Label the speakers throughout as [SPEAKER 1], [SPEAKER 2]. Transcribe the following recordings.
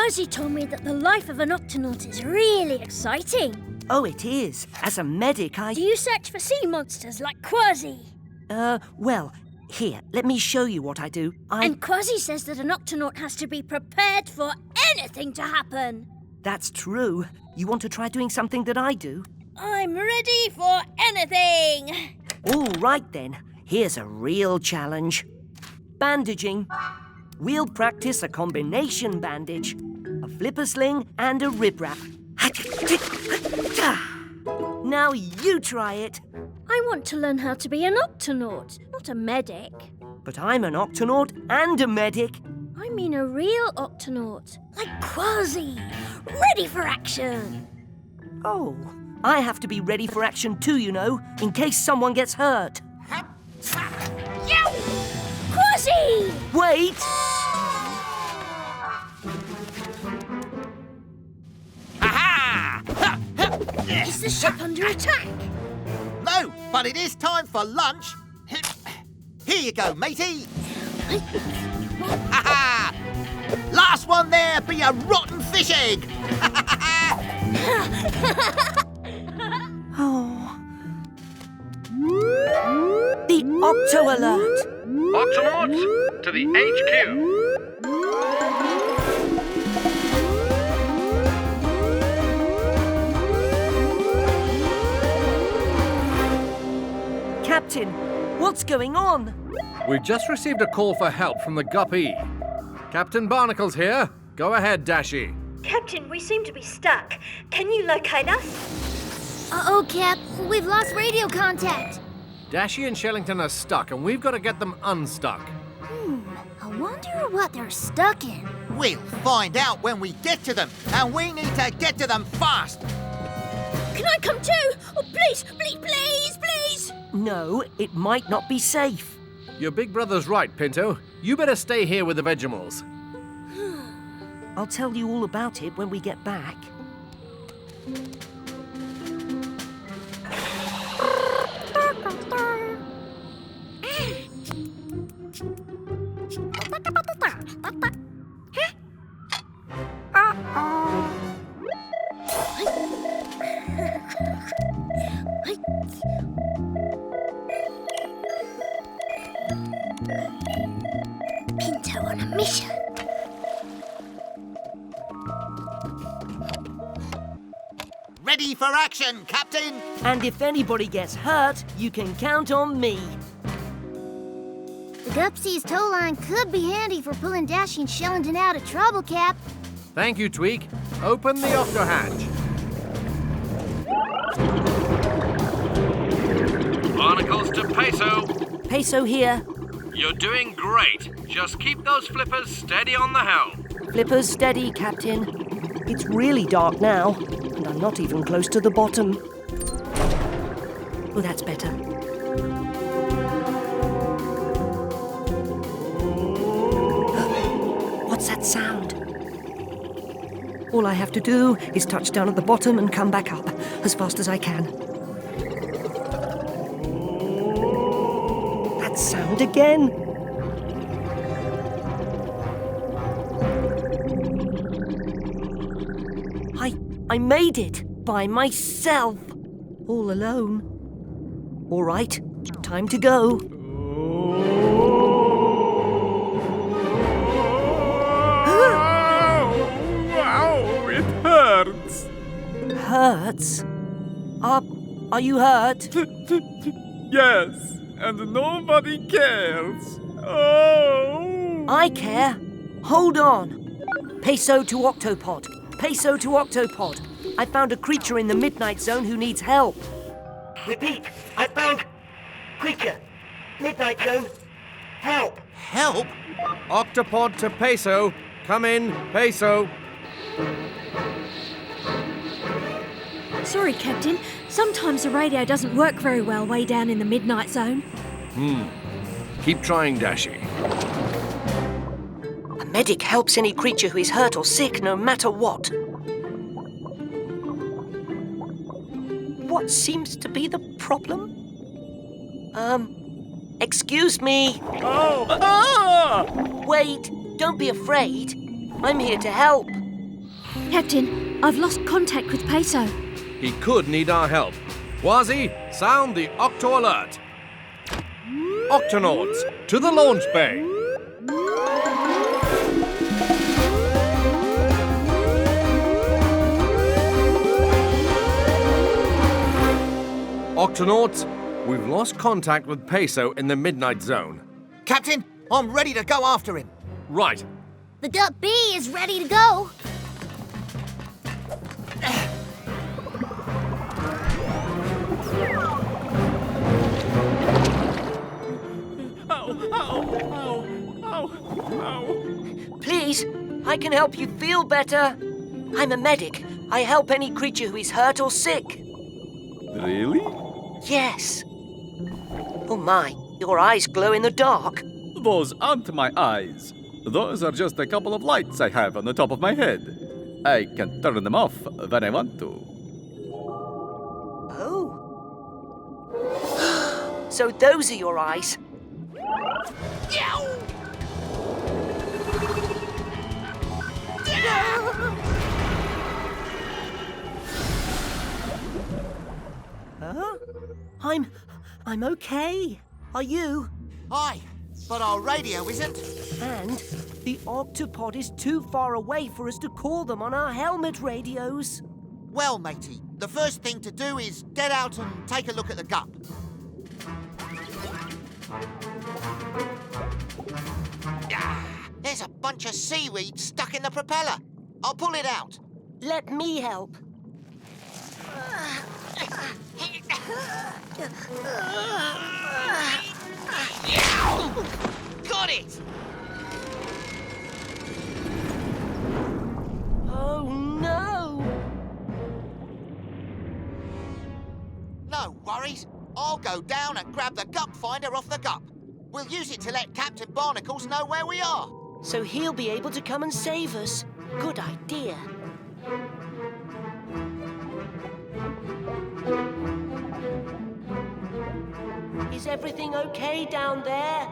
[SPEAKER 1] Kwazii told me that the life of an Octonaut is really exciting.
[SPEAKER 2] Oh, it is. As a medic,
[SPEAKER 1] Do you search for sea monsters like Kwazii?
[SPEAKER 2] Well, here, let me show you what I do.
[SPEAKER 1] And Kwazii says that an Octonaut has to be prepared for anything to happen.
[SPEAKER 2] That's true. You want to try doing something that I do?
[SPEAKER 1] I'm ready for anything.
[SPEAKER 2] All right, then. Here's a real challenge. Bandaging. We'll practice a combination bandage. A flipper sling and a rib wrap. Now you try it.
[SPEAKER 1] I want to learn how to be an Octonaut, not a medic.
[SPEAKER 2] But I'm an Octonaut and a medic.
[SPEAKER 1] I mean a real Octonaut, like Kwazii, ready for action.
[SPEAKER 2] Oh, I have to be ready for action too, you know, in case someone gets hurt.
[SPEAKER 1] Kwazii!
[SPEAKER 2] Wait!
[SPEAKER 1] Is the ship under attack?
[SPEAKER 3] No, but it is time for lunch. Here you go, matey. Last one there be a rotten fish egg.
[SPEAKER 2] Oh. The Octo Alert!
[SPEAKER 4] Octonauts, to the HQ.
[SPEAKER 2] Captain, what's going on?
[SPEAKER 4] We just received a call for help from the Guppy. Captain Barnacles here. Go ahead, Dashi.
[SPEAKER 5] Captain, we seem to be stuck. Can you locate us?
[SPEAKER 1] Uh-oh, Cap. We've lost radio contact.
[SPEAKER 4] Dashi and Shellington are stuck, and we've got to get them unstuck.
[SPEAKER 1] I wonder what they're stuck in.
[SPEAKER 3] We'll find out when we get to them, and we need to get to them fast.
[SPEAKER 1] Can I come too? Oh, please, please, please, please.
[SPEAKER 2] No, it might not be safe.
[SPEAKER 4] Your big brother's right, Pinto. You better stay here with the Vegemals.
[SPEAKER 2] I'll tell you all about it when we get back.
[SPEAKER 1] Pinto on a mission.
[SPEAKER 3] Ready for action, Captain.
[SPEAKER 2] And if anybody gets hurt, you can count on me.
[SPEAKER 1] The Gupsy's tow line could be handy for pulling Dashi and Shellington out of trouble, Cap.
[SPEAKER 4] Thank you, Tweak. Open the octo hatch. Barnacles to Peso.
[SPEAKER 2] Peso here.
[SPEAKER 4] You're doing great. Just keep those flippers steady on the helm.
[SPEAKER 2] Flippers steady, Captain. It's really dark now, and I'm not even close to the bottom. Oh, that's better. What's that sound? All I have to do is touch down at the bottom and come back up as fast as I can. That sound again. I made it by myself, all alone. All right, time to go.
[SPEAKER 6] Ow, it hurts.
[SPEAKER 2] Hurts? Are you hurt?
[SPEAKER 6] Yes, and nobody cares. Oh!
[SPEAKER 2] I care. Hold on. Peso to Octopod. Peso to Octopod. I found a creature in the Midnight Zone who needs help. Repeat, I found creature. Midnight Zone. Help.
[SPEAKER 3] Help?
[SPEAKER 4] Octopod to Peso. Come in, Peso.
[SPEAKER 5] Sorry, Captain. Sometimes the radio doesn't work very well way down in the Midnight Zone.
[SPEAKER 4] Keep trying, Dashi.
[SPEAKER 2] A medic helps any creature who is hurt or sick, no matter what. What seems to be the problem? Excuse me.
[SPEAKER 6] Oh! Ah!
[SPEAKER 2] Wait, don't be afraid. I'm here to help.
[SPEAKER 5] Captain, I've lost contact with Peso.
[SPEAKER 4] He could need our help. Kwazii, sound the Octo alert. Octonauts, to the launch bay. Octonauts, we've lost contact with Peso in the Midnight Zone.
[SPEAKER 3] Captain, I'm ready to go after him.
[SPEAKER 4] Right.
[SPEAKER 1] The Duck Bee is ready to go.
[SPEAKER 2] Please, I can help you feel better. I'm a medic. I help any creature who is hurt or sick.
[SPEAKER 6] Really?
[SPEAKER 2] Yes. Oh my, your eyes glow in the dark.
[SPEAKER 6] Those aren't my eyes. Those are just a couple of lights I have on the top of my head. I can turn them off when I want to.
[SPEAKER 2] Oh. So those are your eyes. Huh? I'm okay. Are you?
[SPEAKER 3] Aye, but our radio isn't.
[SPEAKER 2] And the Octopod is too far away for us to call them on our helmet radios.
[SPEAKER 3] Well, matey, the first thing to do is get out and take a look at the gup. There's a bunch of seaweed stuck in the propeller. I'll pull it out.
[SPEAKER 2] Let me help.
[SPEAKER 3] Got it!
[SPEAKER 2] Oh no!
[SPEAKER 3] No worries. I'll go down and grab the gup finder off the gup. We'll use it to let Captain Barnacles know where we are.
[SPEAKER 2] So he'll be able to come and save us. Good idea. Is everything okay down there?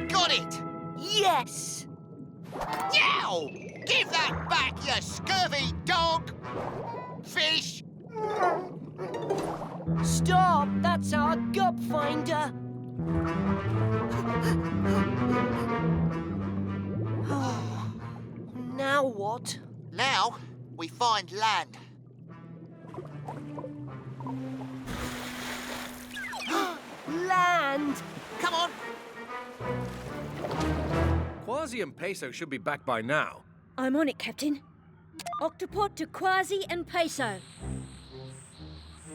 [SPEAKER 3] Got it!
[SPEAKER 2] Yes!
[SPEAKER 3] Yow! Give that back, you scurvy dog! Fish!
[SPEAKER 2] Stop! That's our gup finder! Now what?
[SPEAKER 3] Now, we find land.
[SPEAKER 2] Land!
[SPEAKER 3] Come on!
[SPEAKER 4] Kwazii and Peso should be back by now.
[SPEAKER 5] I'm on it, Captain. Octopod to Kwazii and Peso.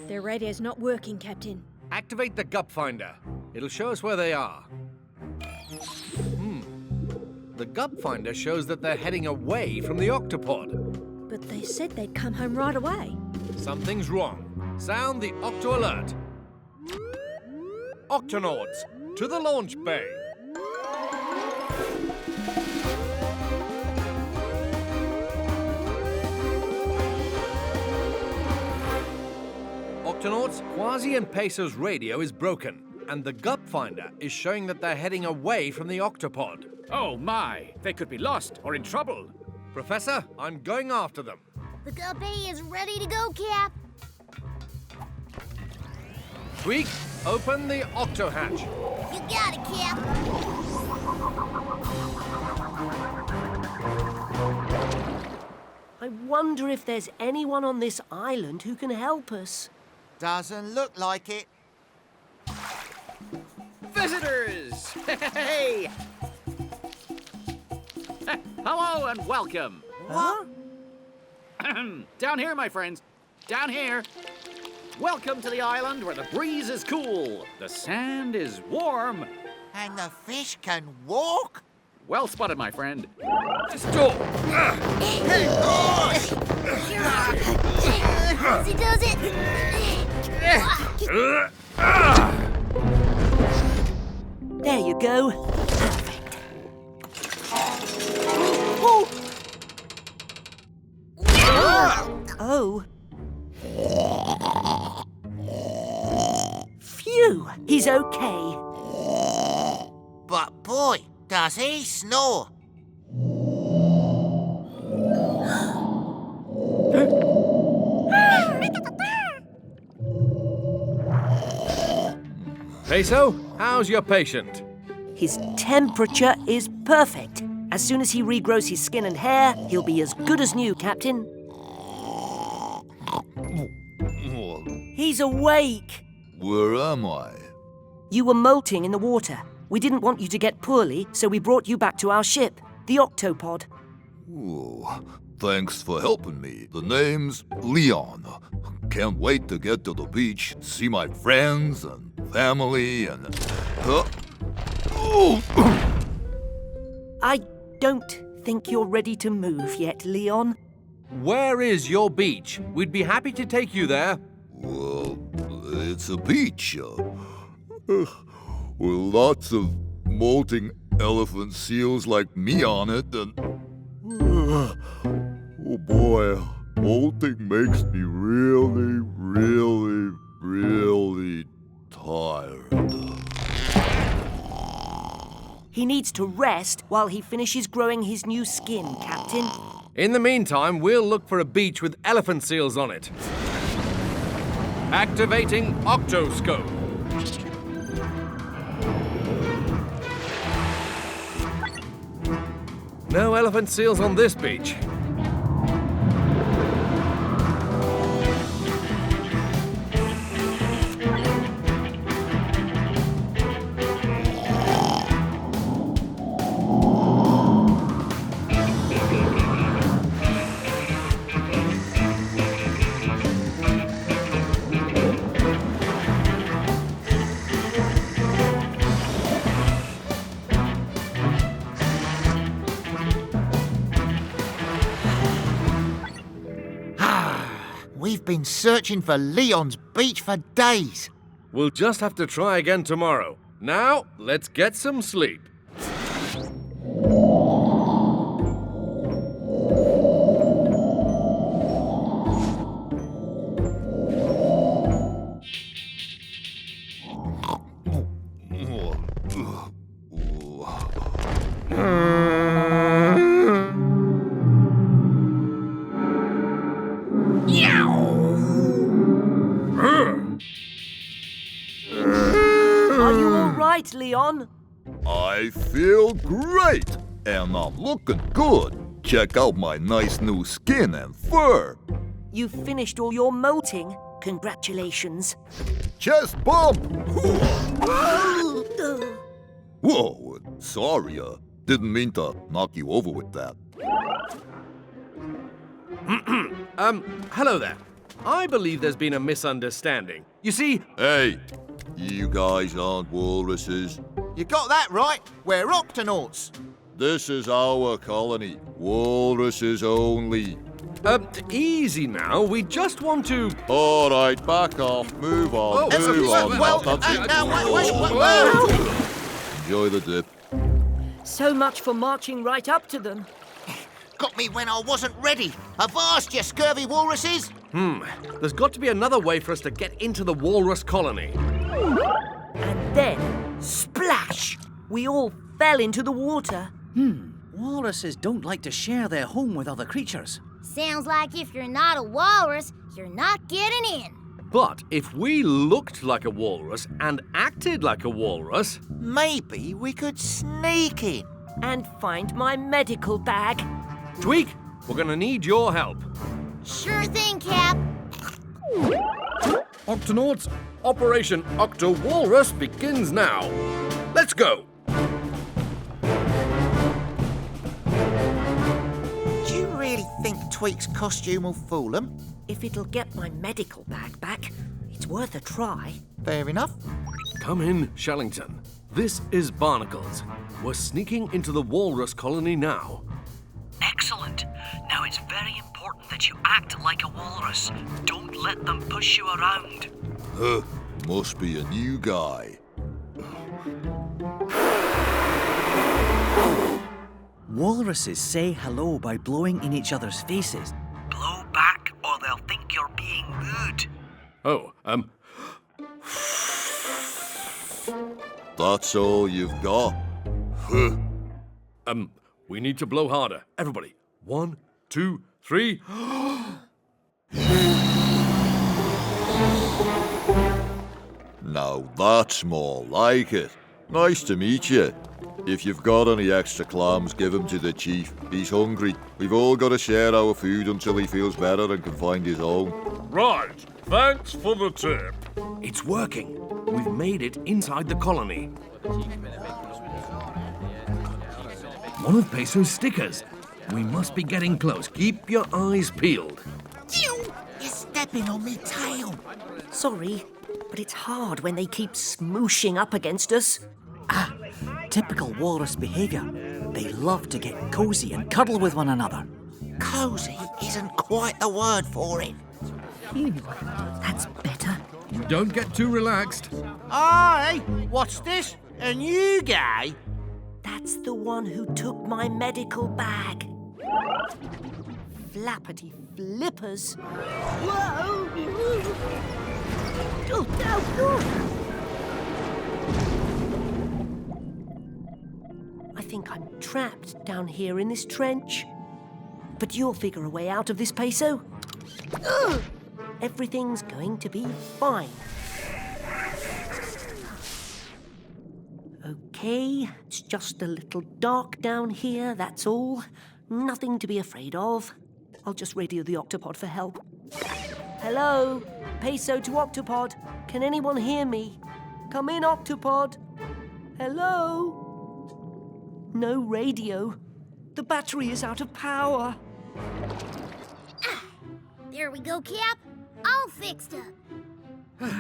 [SPEAKER 5] Their radio's not working, Captain.
[SPEAKER 4] Activate the gup finder. It'll show us where they are. The gup finder shows that they're heading away from the Octopod.
[SPEAKER 5] But they said they'd come home right away.
[SPEAKER 4] Something's wrong. Sound the Octo alert. Octonauts, to the launch bay. Octonauts, Kwazii and Peso's radio is broken, and the gup finder is showing that they're heading away from the Octopod.
[SPEAKER 7] Oh my, they could be lost or in trouble.
[SPEAKER 4] Professor, I'm going after them.
[SPEAKER 1] The Duck Bee is ready to go, Cap.
[SPEAKER 4] Tweak, open the octo hatch.
[SPEAKER 1] You got it, Cap.
[SPEAKER 2] I wonder if there's anyone on this island who can help us.
[SPEAKER 3] Doesn't look like it.
[SPEAKER 7] Visitors! Hey! Hello and welcome.
[SPEAKER 2] Huh?
[SPEAKER 7] Down here, my friends. Down here. Welcome to the island where the breeze is cool, the sand is warm.
[SPEAKER 3] And the fish can walk?
[SPEAKER 7] Well spotted, my friend.
[SPEAKER 4] Stop!
[SPEAKER 1] He does it.
[SPEAKER 2] There you go. Perfect. Oh. Phew, he's okay.
[SPEAKER 3] But But boy, does he snore.
[SPEAKER 4] Peso, how's your patient?
[SPEAKER 2] His temperature is perfect. As soon as he regrows his skin and hair, he'll be as good as new, Captain. He's awake.
[SPEAKER 8] Where am I?
[SPEAKER 2] You were molting in the water. We didn't want you to get poorly, so we brought you back to our ship, the Octopod.
[SPEAKER 8] Ooh, thanks for helping me. The name's Leon. Can't wait to get to the beach, see my friends and family and...
[SPEAKER 2] I don't think you're ready to move yet, Leon.
[SPEAKER 4] Where is your beach? We'd be happy to take you there.
[SPEAKER 8] Well, it's a beach. With lots of molting elephant seals like me on it and... oh boy, molting makes me really, really, really tired.
[SPEAKER 2] He needs to rest while he finishes growing his new skin, Captain.
[SPEAKER 4] In the meantime, we'll look for a beach with elephant seals on it. Activating Octoscope. No elephant seals on this beach.
[SPEAKER 3] We've been searching for Leon's beach for days.
[SPEAKER 4] We'll just have to try again tomorrow. Now, let's get some sleep.
[SPEAKER 2] Are you all right, Leon?
[SPEAKER 8] I feel great, and I'm looking good. Check out my nice new skin and fur.
[SPEAKER 2] You've finished all your molting. Congratulations.
[SPEAKER 8] Chest bump! Whoa, sorry, didn't mean to knock you over with that.
[SPEAKER 4] Hello there. I believe there's been a misunderstanding. You see,
[SPEAKER 8] Hey, you guys aren't walruses.
[SPEAKER 3] You got that right. We're Octonauts.
[SPEAKER 8] This is our colony. Walruses only.
[SPEAKER 4] easy now. We just want to...
[SPEAKER 8] All right, back off. Move on.
[SPEAKER 4] Oh,
[SPEAKER 8] Move on.
[SPEAKER 3] well,
[SPEAKER 8] That's it.
[SPEAKER 3] now,
[SPEAKER 8] Enjoy the dip.
[SPEAKER 2] So much for marching right up to them.
[SPEAKER 3] Got me when I wasn't ready. Avast, you scurvy walruses!
[SPEAKER 4] There's got to be another way for us to get into the walrus colony.
[SPEAKER 2] And then, splash! We all fell into the water.
[SPEAKER 9] Walruses don't like to share their home with other creatures.
[SPEAKER 1] Sounds like if you're not a walrus, you're not getting in.
[SPEAKER 4] But if we looked like a walrus and acted like a walrus...
[SPEAKER 3] Maybe we could sneak in.
[SPEAKER 2] And find my medical bag.
[SPEAKER 4] Tweak, we're gonna need your help.
[SPEAKER 1] Sure thing, Cap.
[SPEAKER 4] Octonauts, Operation Octo-Walrus begins now. Let's go.
[SPEAKER 3] Do you really think Tweak's costume will fool them?
[SPEAKER 2] If it'll get my medical bag back, it's worth a try.
[SPEAKER 3] Fair enough.
[SPEAKER 4] Come in, Shellington. This is Barnacles. We're sneaking into the walrus colony now.
[SPEAKER 10] Excellent. Now it's very important that you act like a walrus. Don't let them push you around.
[SPEAKER 8] Huh, must be a new guy.
[SPEAKER 9] Walruses say hello by blowing in each other's faces.
[SPEAKER 10] Blow back or they'll think you're being rude.
[SPEAKER 4] Oh,
[SPEAKER 8] That's all you've got?
[SPEAKER 4] We need to blow harder. Everybody. 1, 2, 3.
[SPEAKER 8] Now that's more like it. Nice to meet you. If you've got any extra clams, give them to the chief. He's hungry. We've all got to share our food until he feels better and can find his own.
[SPEAKER 4] Right. Thanks for the tip. It's working. We've made it inside the colony. One of Peso's stickers. We must be getting close. Keep your eyes peeled.
[SPEAKER 3] You're stepping on me tail.
[SPEAKER 2] Sorry, but it's hard when they keep smooshing up against us.
[SPEAKER 9] Typical walrus behaviour. They love to get cosy and cuddle with one another.
[SPEAKER 3] Cosy isn't quite the word for it.
[SPEAKER 2] That's better.
[SPEAKER 4] Don't get too relaxed.
[SPEAKER 11] Aye, what's this? A new guy?
[SPEAKER 2] That's the one who took my medical bag. Flappity flippers. Whoa! Oh, no. I think I'm trapped down here in this trench. But you'll figure a way out of this, Peso. Ugh! Everything's going to be fine. Okay, it's just a little dark down here, that's all. Nothing to be afraid of. I'll just radio the Octopod for help. Hello? Peso to Octopod. Can anyone hear me? Come in, Octopod. Hello? No radio. The battery is out of power.
[SPEAKER 1] There we go, Cap. All fixed up.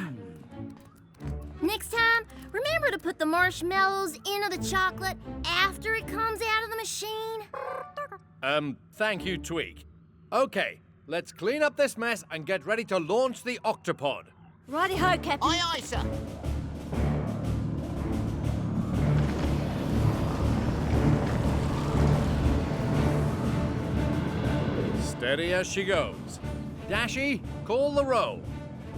[SPEAKER 1] Next time, remember to put the marshmallows into the chocolate after it comes out of the machine.
[SPEAKER 4] Thank you, Tweak. Okay, let's clean up this mess and get ready to launch the Octopod.
[SPEAKER 5] Righty-ho, Captain.
[SPEAKER 3] Aye, aye, sir.
[SPEAKER 4] Steady as she goes. Dashy, call the roll.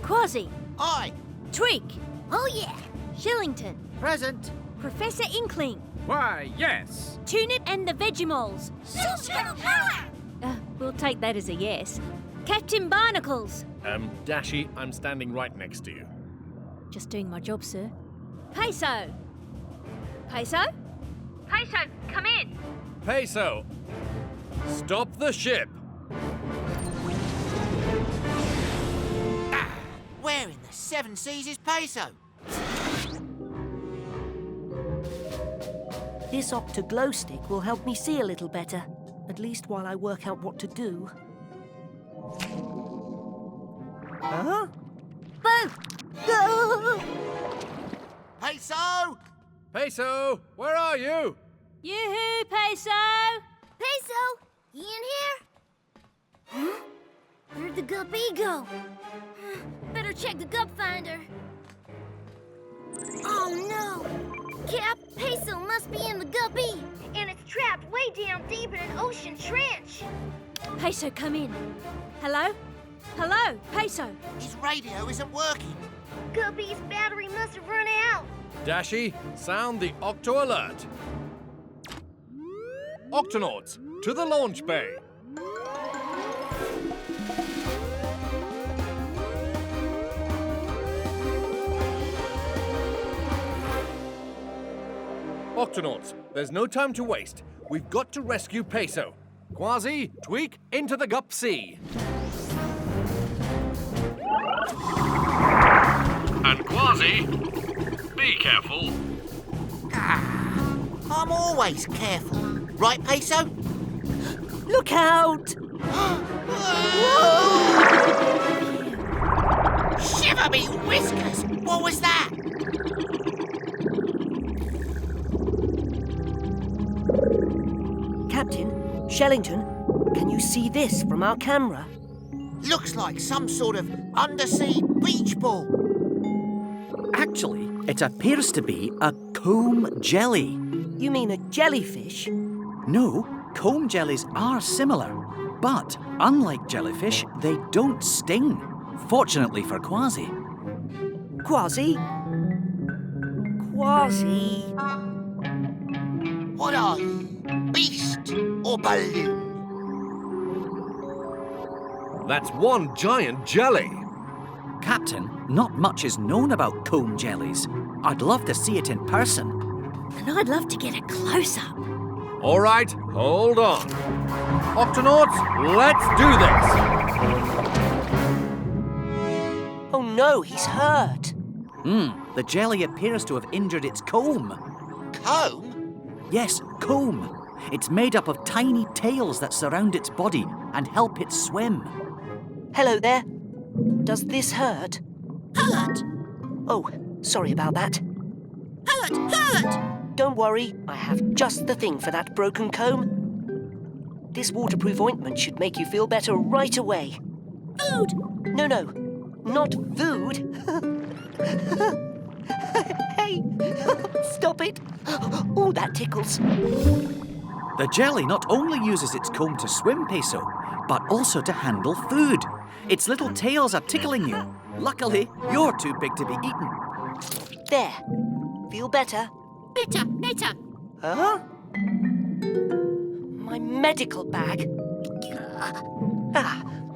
[SPEAKER 5] Kwazii.
[SPEAKER 3] Aye.
[SPEAKER 5] Tweak.
[SPEAKER 1] Oh, yeah.
[SPEAKER 5] Shillington.
[SPEAKER 7] Present.
[SPEAKER 5] Professor Inkling.
[SPEAKER 7] Why, yes.
[SPEAKER 5] Tunip and the Vegimoles.
[SPEAKER 1] Super power!
[SPEAKER 5] We'll take that as a yes. Captain Barnacles.
[SPEAKER 4] Dashy, I'm standing right next to you.
[SPEAKER 5] Just doing my job, sir. Peso. Peso? Peso, come in.
[SPEAKER 4] Peso, stop the ship.
[SPEAKER 3] Where in the seven seas is Peso?
[SPEAKER 2] This Octoglow stick will help me see a little better, at least while I work out what to do. Huh?
[SPEAKER 3] Peso!
[SPEAKER 4] Peso, where are you?
[SPEAKER 5] Yoo-hoo, Peso!
[SPEAKER 1] Peso, you in here? Huh? Where'd the guppy go? Better check the gup finder. Oh no! Cap, Peso must be in the guppy, and it's trapped way down deep in an ocean trench.
[SPEAKER 5] Peso, come in. Hello? Hello, Peso.
[SPEAKER 3] His radio isn't working.
[SPEAKER 1] Guppy's battery must have run out.
[SPEAKER 4] Dashy, sound the Octo alert. Octonauts, to the launch bay. Octonauts, there's no time to waste. We've got to rescue Peso. Kwazii, Tweak, into the Gup Sea.
[SPEAKER 7] And Kwazii, be careful.
[SPEAKER 3] I'm always careful. Right, Peso?
[SPEAKER 2] Look out!
[SPEAKER 3] Shiver me whiskers! What was that?
[SPEAKER 2] Captain, Shellington, can you see this from our camera?
[SPEAKER 3] Looks like some sort of undersea beach ball.
[SPEAKER 9] Actually, it appears to be a comb jelly.
[SPEAKER 2] You mean a jellyfish?
[SPEAKER 9] No, comb jellies are similar, but unlike jellyfish, they don't sting. Fortunately for Kwazii.
[SPEAKER 2] Kwazii? Kwazii?
[SPEAKER 3] What are you? Beast or balloon?
[SPEAKER 4] That's one giant jelly.
[SPEAKER 9] Captain, not much is known about comb jellies. I'd love to see it in person.
[SPEAKER 5] And I'd love to get a close-up.
[SPEAKER 4] All right, hold on. Octonauts, let's do this.
[SPEAKER 2] Oh no, he's hurt.
[SPEAKER 9] The jelly appears to have injured its comb.
[SPEAKER 3] Comb?
[SPEAKER 9] Yes, comb. It's made up of tiny tails that surround its body and help it swim.
[SPEAKER 2] Hello there. Does this hurt?
[SPEAKER 1] Hurt!
[SPEAKER 2] Oh, sorry about that.
[SPEAKER 1] Hurt!
[SPEAKER 2] Don't worry, I have just the thing for that broken comb. This waterproof ointment should make you feel better right away.
[SPEAKER 1] Food!
[SPEAKER 2] No, not food. Hey, stop it. Oh, that tickles.
[SPEAKER 9] The jelly not only uses its comb to swim, Peso, but also to handle food. Its little tails are tickling you. Luckily, you're too big to be eaten.
[SPEAKER 2] There. Feel better?
[SPEAKER 1] Better!
[SPEAKER 2] Huh? My medical bag.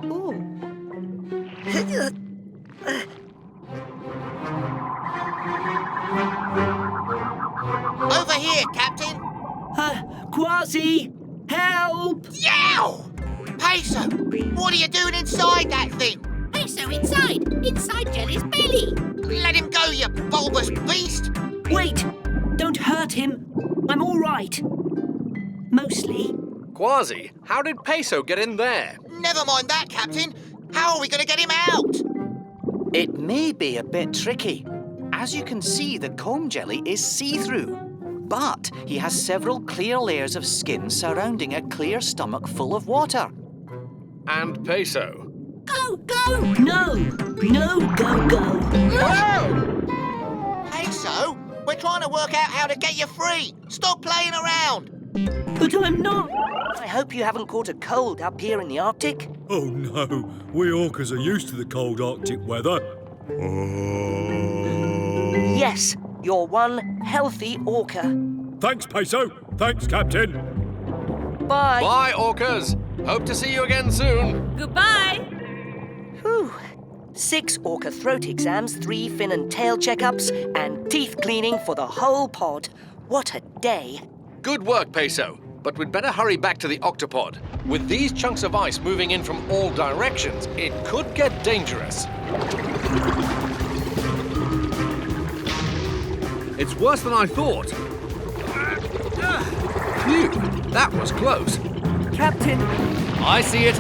[SPEAKER 2] Ooh.
[SPEAKER 3] Over here, Captain.
[SPEAKER 2] Kwazii! Help!
[SPEAKER 3] Yow! Peso, what are you doing inside that thing?
[SPEAKER 1] Peso inside Jelly's belly.
[SPEAKER 3] Let him go, you bulbous beast!
[SPEAKER 2] Wait! Don't hurt him. I'm all right. Mostly.
[SPEAKER 4] Kwazii, how did Peso get in there?
[SPEAKER 3] Never mind that, Captain. How are we going to get him out?
[SPEAKER 9] It may be a bit tricky. As you can see, the comb jelly is see-through. But he has several clear layers of skin surrounding a clear stomach full of water.
[SPEAKER 4] And Peso.
[SPEAKER 1] Go!
[SPEAKER 2] No, go.
[SPEAKER 3] Peso, we're trying to work out how to get you free. Stop playing around.
[SPEAKER 2] But I'm not. I hope you haven't caught a cold up here in the Arctic.
[SPEAKER 12] Oh no, we orcas are used to the cold Arctic weather.
[SPEAKER 2] Yes, you're one healthy orca.
[SPEAKER 12] Thanks, Peso. Thanks, Captain.
[SPEAKER 2] Bye.
[SPEAKER 4] Bye, orcas. Hope to see you again soon.
[SPEAKER 5] Goodbye.
[SPEAKER 2] Whew. 6 orca throat exams, 3 fin and tail checkups, and teeth cleaning for the whole pod. What a day.
[SPEAKER 4] Good work, Peso. But we'd better hurry back to the Octopod. With these chunks of ice moving in from all directions, it could get dangerous. It's worse than I thought. Phew, that was close.
[SPEAKER 2] Captain.
[SPEAKER 4] I see it.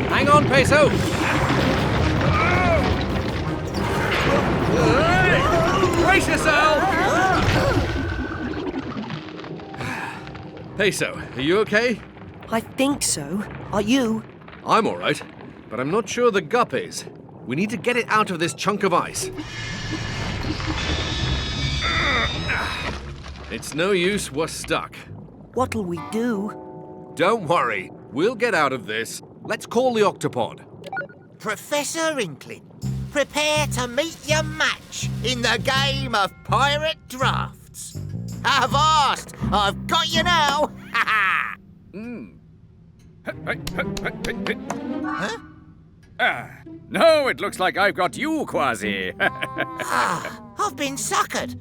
[SPEAKER 4] Hang on, Peso. Brace yourself! Peso, are you okay?
[SPEAKER 2] I think so. Are you?
[SPEAKER 4] I'm all right, but I'm not sure the gup is. We need to get it out of this chunk of ice. It's no use, we're stuck.
[SPEAKER 2] What'll we do?
[SPEAKER 4] Don't worry, we'll get out of this. Let's call the Octopod.
[SPEAKER 3] Professor Inkling, prepare to meet your match in the game of pirate drafts. Avast! I've got you now! Ha
[SPEAKER 6] Huh? No, it looks like I've got you, Kwazii.
[SPEAKER 3] I've been suckered.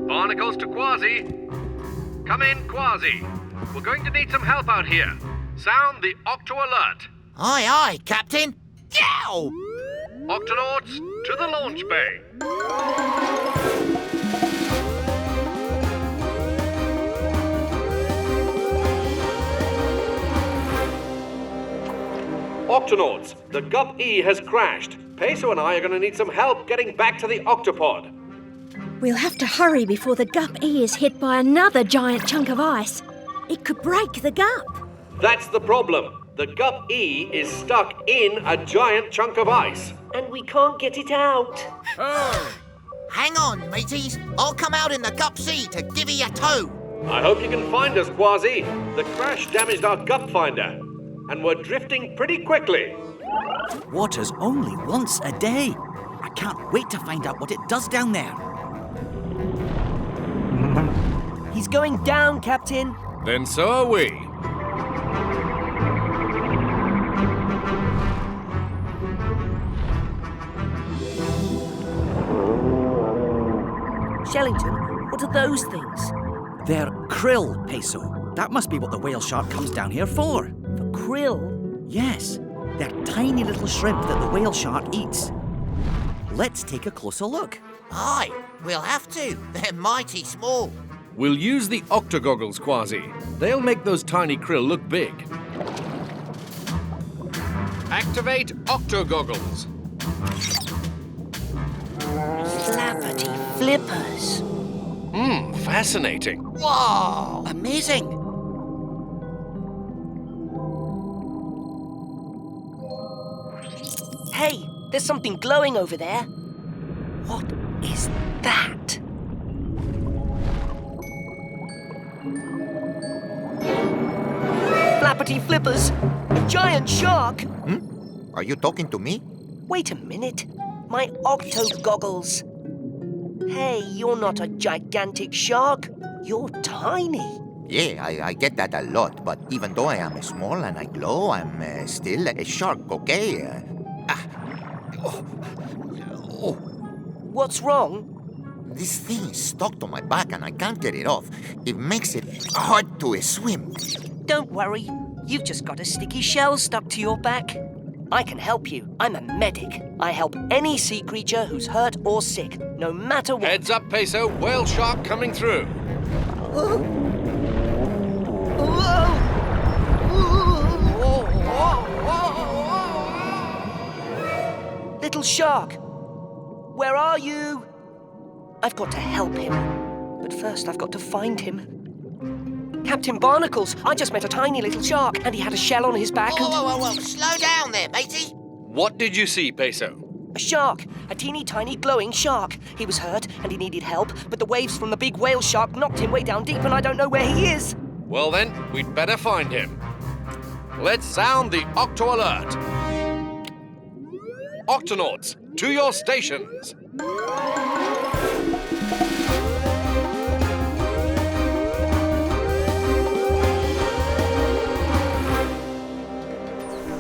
[SPEAKER 4] Barnacles to Kwazii. Come in, Kwazii. We're going to need some help out here. Sound the Octo alert.
[SPEAKER 3] Aye, Captain. Yow!
[SPEAKER 4] Octonauts, to the launch bay. Octonauts, the Gup E has crashed. Peso and I are going to need some help getting back to the Octopod.
[SPEAKER 5] We'll have to hurry before the Gup E is hit by another giant chunk of ice. It could break the Gup.
[SPEAKER 4] That's the problem. The Gup E is stuck in a giant chunk of ice.
[SPEAKER 2] And we can't get it out.
[SPEAKER 3] Hang on, mateys. I'll come out in the Gup Sea to give you a tow.
[SPEAKER 4] I hope you can find us, Kwazii. The crash damaged our Gup finder, and we're drifting pretty quickly.
[SPEAKER 9] Water's only once a day. I can't wait to find out what it does down there.
[SPEAKER 2] He's going down, Captain.
[SPEAKER 4] Then so are we.
[SPEAKER 2] Shellington, what are those things?
[SPEAKER 9] They're krill, Peso. That must be what the whale shark comes down here for.
[SPEAKER 2] For krill?
[SPEAKER 9] Yes, they're tiny little shrimp that the whale shark eats. Let's take a closer look.
[SPEAKER 3] Aye, we'll have to. They're mighty small.
[SPEAKER 4] We'll use the octogoggles, Kwazii. They'll make those tiny krill look big. Activate octogoggles.
[SPEAKER 2] Flappity flippers.
[SPEAKER 4] Fascinating.
[SPEAKER 3] Whoa!
[SPEAKER 9] Amazing!
[SPEAKER 2] Hey, there's something glowing over there. What is that? Flappity flippers! A giant shark!
[SPEAKER 3] Are you talking to me?
[SPEAKER 2] Wait a minute. My octo goggles. Hey, you're not a gigantic shark. You're tiny.
[SPEAKER 3] Yeah, I get that a lot, but even though I am small and I glow, I'm still a shark, okay?
[SPEAKER 2] What's wrong?
[SPEAKER 3] This thing is stuck to my back and I can't get it off. It makes it hard to swim.
[SPEAKER 2] Don't worry. You've just got a sticky shell stuck to your back. I can help you. I'm a medic. I help any sea creature who's hurt or sick, no matter what.
[SPEAKER 4] Heads up, Peso. Whale shark coming through.
[SPEAKER 2] Little shark, where are you? I've got to help him, but first I've got to find him. Captain Barnacles, I just met a tiny little shark, and he had a shell on his back.
[SPEAKER 3] Whoa. Slow down there, matey.
[SPEAKER 4] What did you see, Peso?
[SPEAKER 2] A shark, a teeny tiny glowing shark. He was hurt and he needed help, but the waves from the big whale shark knocked him way down deep and I don't know where he is.
[SPEAKER 4] Well then, we'd better find him. Let's sound the Octo Alert. Octonauts, to your stations.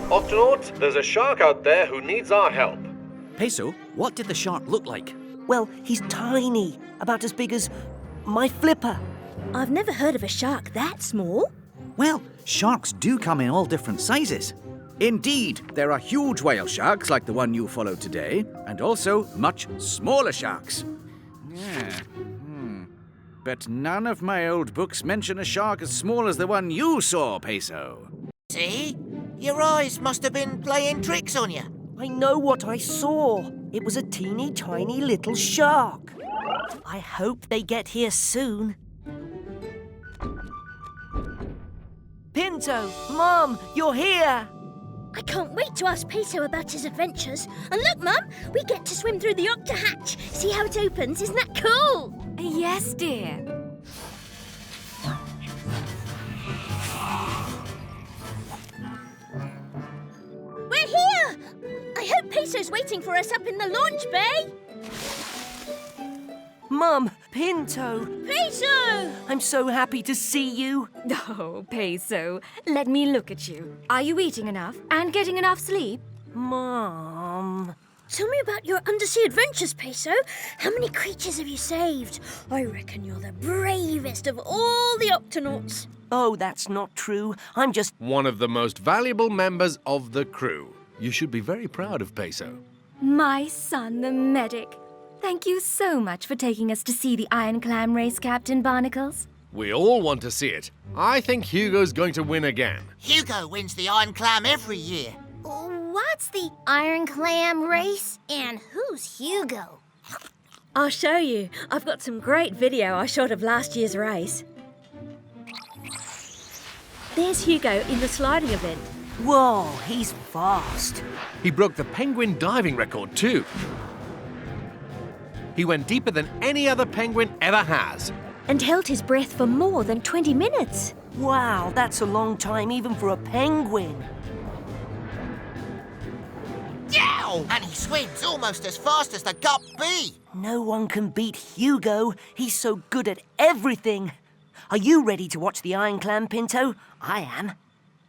[SPEAKER 4] Octonauts, there's a shark out there who needs our help.
[SPEAKER 9] Peso, what did the shark look like?
[SPEAKER 2] Well, he's tiny, about as big as my flipper.
[SPEAKER 5] I've never heard of a shark that small.
[SPEAKER 9] Well, sharks do come in all different sizes. Indeed, there are huge whale sharks like the one you followed today, and also much smaller sharks. Yeah. But none of my old books mention a shark as small as the one you saw, Peso.
[SPEAKER 3] See? Your eyes must have been playing tricks on you.
[SPEAKER 2] I know what I saw. It was a teeny tiny little shark. I hope they get here soon. Pinto, Mom, you're here.
[SPEAKER 5] I can't wait to ask Peso about his adventures. And look, Mum, we get to swim through the octa hatch. See how it opens? Isn't that cool?
[SPEAKER 13] Yes, dear.
[SPEAKER 5] We're here! I hope Peso's waiting for us up in the launch bay.
[SPEAKER 2] Mum, Pinto.
[SPEAKER 5] Peso!
[SPEAKER 2] I'm so happy to see you.
[SPEAKER 13] Oh, Peso, let me look at you. Are you eating enough and getting enough sleep?
[SPEAKER 2] Mom.
[SPEAKER 5] Tell me about your undersea adventures, Peso. How many creatures have you saved? I reckon you're the bravest of all the Octonauts.
[SPEAKER 2] Oh, that's not true. I'm just...
[SPEAKER 4] One of the most valuable members of the crew. You should be very proud of Peso.
[SPEAKER 13] My son, the medic. Thank you so much for taking us to see the Iron Clam race, Captain Barnacles.
[SPEAKER 4] We all want to see it. I think Hugo's going to win again.
[SPEAKER 3] Hugo wins the Iron Clam every year.
[SPEAKER 1] What's the Iron Clam race? And who's Hugo?
[SPEAKER 5] I'll show you. I've got some great video I shot of last year's race. There's Hugo in the sliding event.
[SPEAKER 2] Whoa, he's fast.
[SPEAKER 4] He broke the penguin diving record too. He went deeper than any other penguin ever has.
[SPEAKER 5] And held his breath for more than 20 minutes.
[SPEAKER 2] Wow, that's a long time even for a penguin.
[SPEAKER 3] Yow! And he swims almost as fast as the gup bee.
[SPEAKER 2] No one can beat Hugo. He's so good at everything. Are you ready to watch the Iron Clam, Pinto? I am.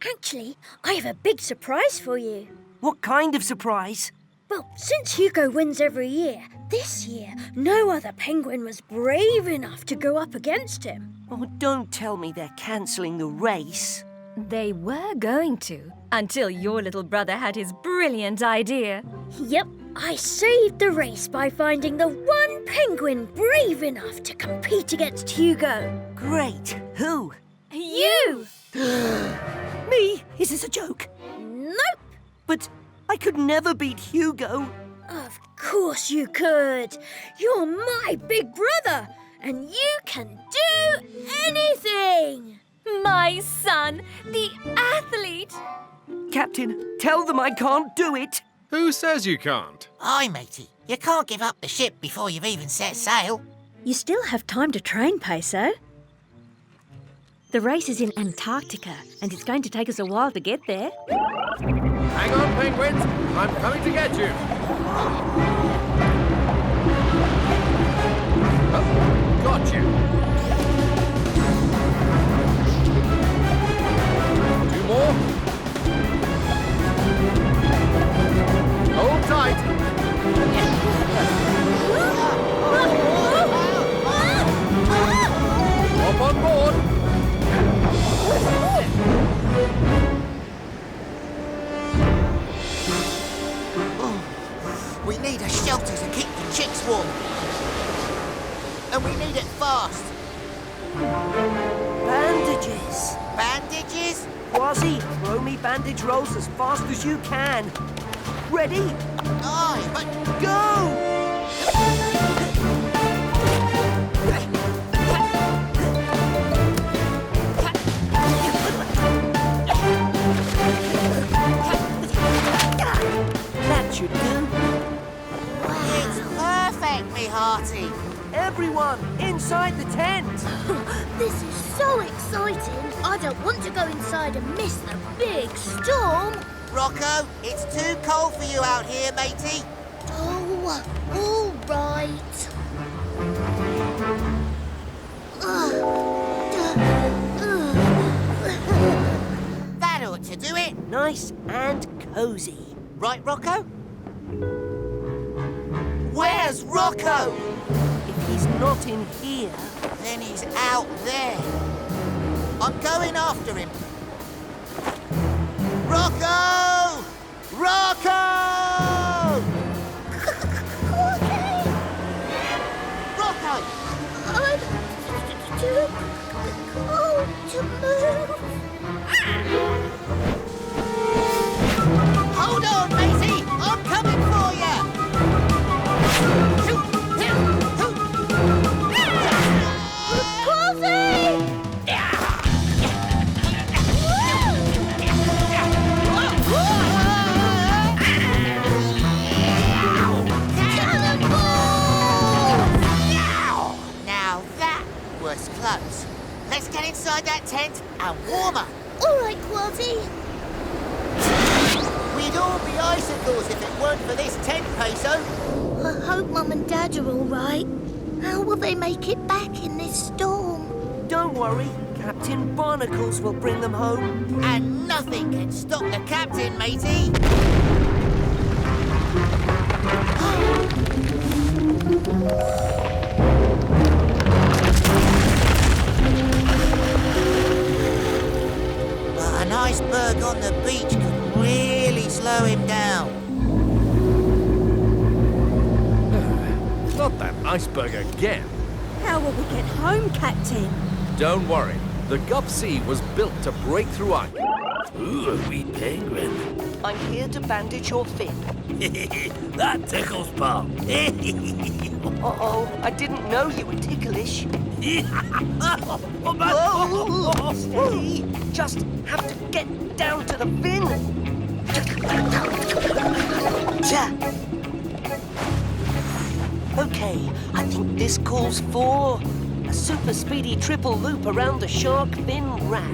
[SPEAKER 5] Actually, I have a big surprise for you.
[SPEAKER 2] What kind of surprise?
[SPEAKER 5] Well, since Hugo wins every year, this year no other penguin was brave enough to go up against him.
[SPEAKER 2] Oh, don't tell me they're cancelling the race.
[SPEAKER 13] They were going to, until your little brother had his brilliant idea.
[SPEAKER 5] Yep, I saved the race by finding the one penguin brave enough to compete against Hugo.
[SPEAKER 2] Great. Who?
[SPEAKER 13] You!
[SPEAKER 2] Me? Is this a joke?
[SPEAKER 5] Nope.
[SPEAKER 2] But I could never beat Hugo.
[SPEAKER 5] Of course you could. You're my big brother, and you can do anything.
[SPEAKER 13] My son, the athlete.
[SPEAKER 2] Captain, tell them I can't do it.
[SPEAKER 4] Who says you can't?
[SPEAKER 3] Aye, matey. You can't give up the ship before you've even set sail.
[SPEAKER 5] You still have time to train, Peso. The race is in Antarctica, and it's going to take us a while to get there.
[SPEAKER 4] Hang on, penguins. I'm coming to get you. Oh, got you. 2 more. Hold tight. Hop on board.
[SPEAKER 3] We need a shelter to keep the chicks warm. And we need it fast.
[SPEAKER 2] Bandages.
[SPEAKER 3] Bandages?
[SPEAKER 2] Kwazii, throw me bandage rolls as fast as you can. Ready?
[SPEAKER 3] Aye, but...
[SPEAKER 2] Go! That should do.
[SPEAKER 3] It's perfect, me hearty.
[SPEAKER 2] Everyone, inside the tent.
[SPEAKER 1] This is so exciting. I don't want to go inside and miss the big storm.
[SPEAKER 3] Rocco, it's too cold for you out here, matey.
[SPEAKER 1] Oh, all right.
[SPEAKER 3] That ought to do it.
[SPEAKER 2] Nice and cozy.
[SPEAKER 3] Right, Rocco? Where's Rocco?
[SPEAKER 2] If he's not in here...
[SPEAKER 3] Then he's out there. I'm going after him. Rocco! Rocco! Rocco!
[SPEAKER 1] I'm too cold to move.
[SPEAKER 3] Hold on, matey! I'm coming for you! Now that was close. Let's get inside that tent and warm up.
[SPEAKER 1] All right, Kwazii.
[SPEAKER 3] We'd all be icicles if it weren't for this tent, Peso.
[SPEAKER 1] I hope Mum and Dad are all right. How will they make it back in this storm?
[SPEAKER 2] Don't worry, Captain Barnacles will bring them home.
[SPEAKER 3] And nothing can stop the captain, matey. But an iceberg on the beach could really slow him down.
[SPEAKER 4] Not that iceberg again.
[SPEAKER 5] How will we get home, Captain?
[SPEAKER 4] Don't worry. The Gup Sea was built to break through ice.
[SPEAKER 14] Ooh, a wee penguin.
[SPEAKER 2] I'm here to bandage your fin.
[SPEAKER 14] That tickles, pal.
[SPEAKER 2] Uh-oh, I didn't know you were ticklish.
[SPEAKER 14] Oh, man.
[SPEAKER 2] Whoa, steady. Just have to get down to the fin. Okay, I think this calls for a super speedy triple loop around the shark fin wrap.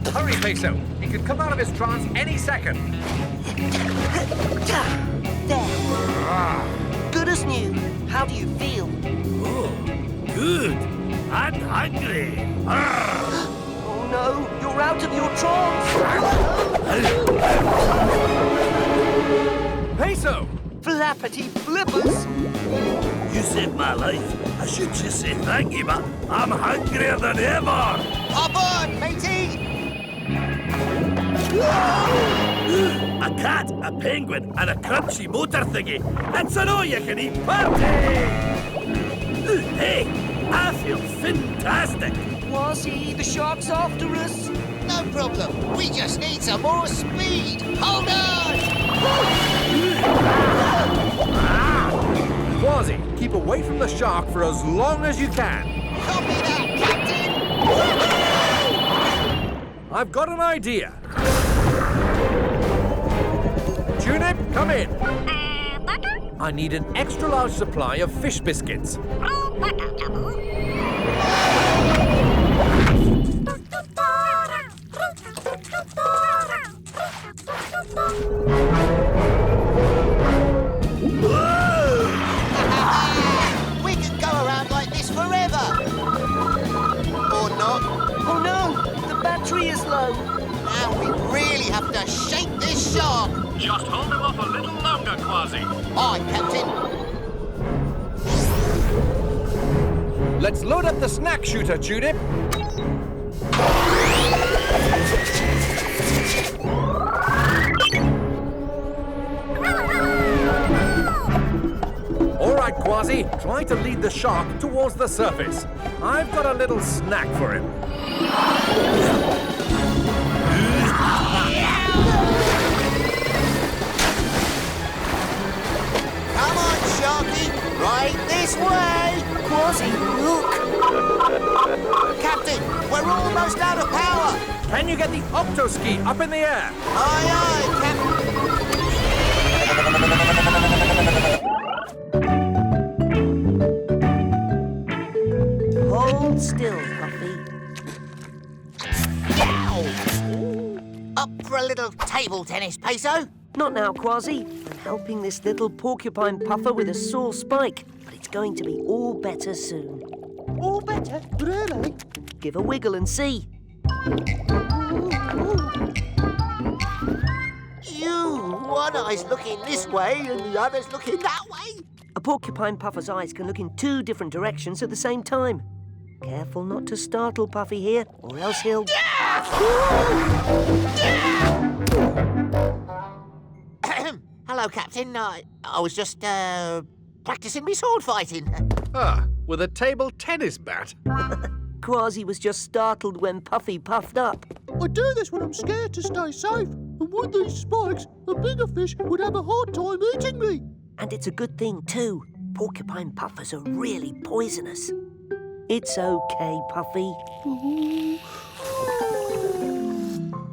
[SPEAKER 4] Hurry, Peso. He could come out of his trance any second.
[SPEAKER 2] There. Good as new. How do you feel?
[SPEAKER 14] Oh, good. and hungry.
[SPEAKER 2] Oh no, you're out of your trance!
[SPEAKER 4] Peso!
[SPEAKER 2] Flappity flippers!
[SPEAKER 14] You saved my life. I should just say thank you, but I'm hungrier than ever.
[SPEAKER 3] Hop on, matey!
[SPEAKER 14] A cat, a penguin, and a crunchy motor thingy. It's an all-you-can-eat party! Hey, I feel fantastic.
[SPEAKER 2] Kwazii, the shark's after us.
[SPEAKER 3] No problem. We just need some more speed. Hold on!
[SPEAKER 4] Kwazii, keep away from the shark for as long as you can.
[SPEAKER 3] Copy that, Captain!
[SPEAKER 4] I've got an idea. Tunip, come in. I need an extra large supply of fish biscuits.
[SPEAKER 3] We could go around like this forever. Or not.
[SPEAKER 2] Oh no, the battery is low.
[SPEAKER 3] Now we really have to shake this shark.
[SPEAKER 4] Just hold him off a little longer, Kwazii.
[SPEAKER 3] Aye, Captain.
[SPEAKER 4] Let's load up the snack shooter, Tunip. All right, Kwazii, try to lead the shark towards the surface. I've got a little snack for him.
[SPEAKER 3] Come on, Sharky. Right this way.
[SPEAKER 2] Kwazii, look.
[SPEAKER 3] Captain, we're almost out of power.
[SPEAKER 4] Can you get the octo-ski up in the air?
[SPEAKER 3] Aye, aye, Captain.
[SPEAKER 2] Hold still, Puffy.
[SPEAKER 3] Up for a little table tennis, Peso?
[SPEAKER 2] Not now, Kwazii. I'm helping this little porcupine puffer with a sore spike, but it's going to be all better soon.
[SPEAKER 11] All better? Really?
[SPEAKER 2] Give a wiggle and see.
[SPEAKER 3] One eye's looking this way and the other's looking that way.
[SPEAKER 2] A porcupine puffer's eyes can look in two different directions at the same time. Careful not to startle Puffy here, or else he'll...
[SPEAKER 3] Hello, Captain. I was just, practicing me sword fighting.
[SPEAKER 4] Ah, with a table tennis bat.
[SPEAKER 2] Kwazii was just startled when Puffy puffed up.
[SPEAKER 11] I do this when I'm scared to stay safe. And with these spikes, a bigger fish would have a hard time eating me.
[SPEAKER 2] And it's a good thing, too. Porcupine puffers are really poisonous. It's okay, Puffy.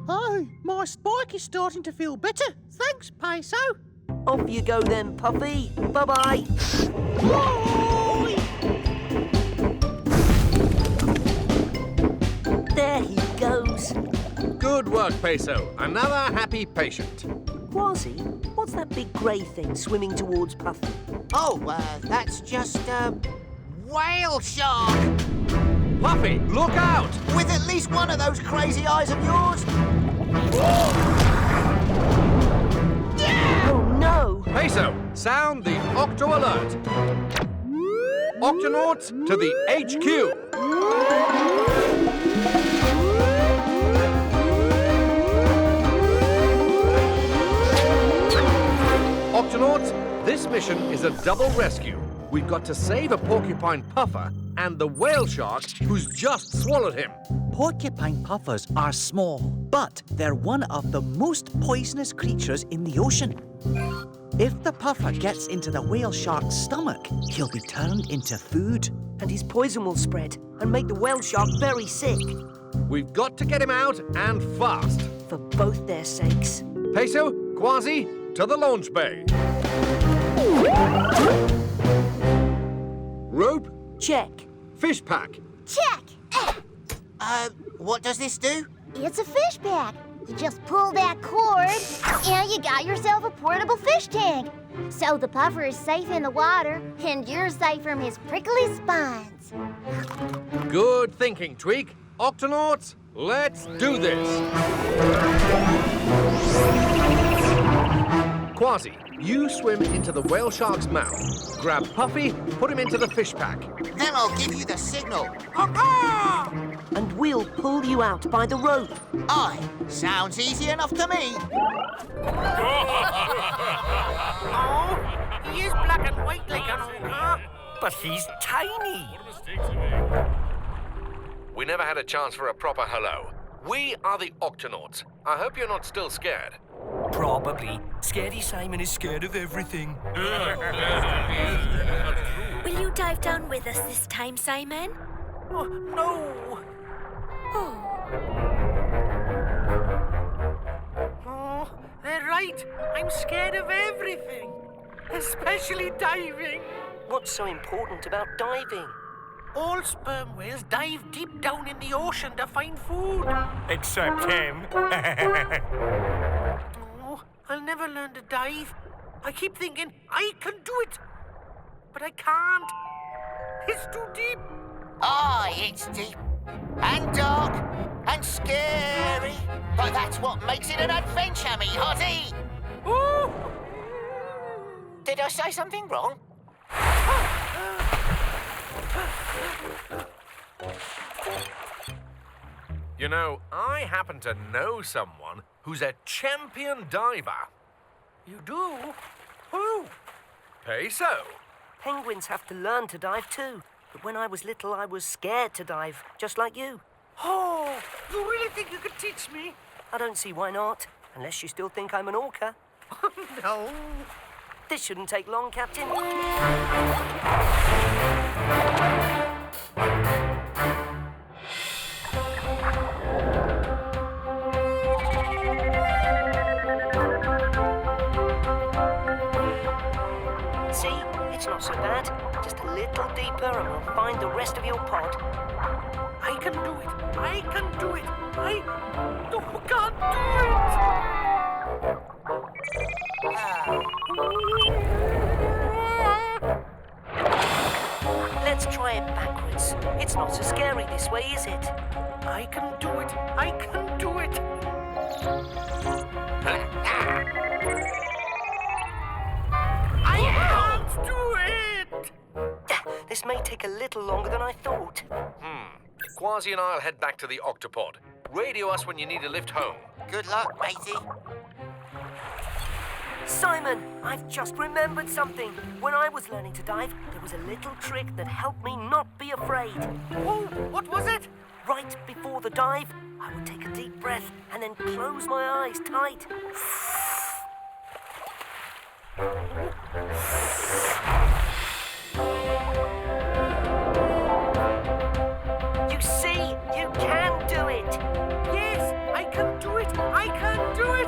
[SPEAKER 11] Hey, my spike is starting to feel better. Thanks, Peso.
[SPEAKER 2] Off you go then, Puffy. Bye-bye.
[SPEAKER 11] Bye!
[SPEAKER 2] There he goes.
[SPEAKER 4] Good work, Peso. Another happy patient.
[SPEAKER 2] Kwazii, what's that big grey thing swimming towards Puffy?
[SPEAKER 3] Oh, that's just a whale shark.
[SPEAKER 4] Puffy, look out!
[SPEAKER 3] With at least one of those crazy eyes of yours.
[SPEAKER 2] Oh, no!
[SPEAKER 4] Peso, sound the Octo Alert. Octonauts to the HQ. Octonauts, this mission is a double rescue. We've got to save a porcupine puffer and the whale shark who's just swallowed him.
[SPEAKER 9] Porcupine puffers are small, but they're one of the most poisonous creatures in the ocean. If the puffer gets into the whale shark's stomach, he'll be turned into food.
[SPEAKER 2] And his poison will spread and make the whale shark very sick.
[SPEAKER 4] We've got to get him out and fast.
[SPEAKER 2] For both their sakes.
[SPEAKER 4] Peso, Kwazii, to the launch bay. Rope?
[SPEAKER 2] Check.
[SPEAKER 4] Fish pack?
[SPEAKER 1] Check.
[SPEAKER 3] What does this do?
[SPEAKER 1] It's a fish pack. You just pull that cord, and you got yourself a portable fish tank. So the puffer is safe in the water, and you're safe from his prickly spines.
[SPEAKER 4] Good thinking, Tweak. Octonauts, let's do this. Kwazii, you swim into the whale shark's mouth. Grab Puffy, put him into the fish pack.
[SPEAKER 3] Then I'll give you the signal.
[SPEAKER 2] And we'll pull you out by the rope.
[SPEAKER 3] Aye, sounds easy enough to me.
[SPEAKER 14] Oh, he is black and white like an ogre. But he's tiny.
[SPEAKER 4] We never had a chance for a proper hello. We are the Octonauts. I hope you're not still scared.
[SPEAKER 14] Probably. Scaredy Simon is scared of everything.
[SPEAKER 5] Will you dive down with us this time, Simon?
[SPEAKER 14] Oh, no. Oh, they're right. I'm scared of everything. Especially diving.
[SPEAKER 2] What's so important about diving?
[SPEAKER 14] All sperm whales dive deep down in the ocean to find food. Except him. Oh, I'll never learn to dive. I keep thinking I can do it. But I can't. It's too deep.
[SPEAKER 3] Aye, it's deep. And dark. And scary. But that's what makes it an adventure, me hottie.
[SPEAKER 14] Ooh.
[SPEAKER 3] Did I say something wrong?
[SPEAKER 4] You know, I happen to know someone who's a champion diver.
[SPEAKER 14] You do? Who?
[SPEAKER 4] Peso.
[SPEAKER 2] Penguins have to learn to dive too. But when I was little, I was scared to dive, just like you.
[SPEAKER 14] Oh, you really think you could teach me?
[SPEAKER 2] I don't see why not, unless you still think I'm an orca.
[SPEAKER 14] No.
[SPEAKER 2] This shouldn't take long, Captain. See? It's not so bad. Just a little deeper and we'll find the rest of your pod.
[SPEAKER 14] I can do it. I can do it. I can't
[SPEAKER 2] do it. Let's try it backwards. It's not so scary this way, is it?
[SPEAKER 14] I can do it. I can do it. I can't do it.
[SPEAKER 2] This may take a little longer than I thought.
[SPEAKER 4] Kwazii and I'll head back to the Octopod. Radio us when you need a lift home.
[SPEAKER 3] Good luck, matey.
[SPEAKER 2] Simon, I've just remembered something. When I was learning to dive, there was a little trick that helped me not be afraid.
[SPEAKER 14] Oh, what was it?
[SPEAKER 2] Right before the dive, I would take a deep breath and then close my eyes tight. You see, you can do it.
[SPEAKER 14] Yes, I can do it. I can do it.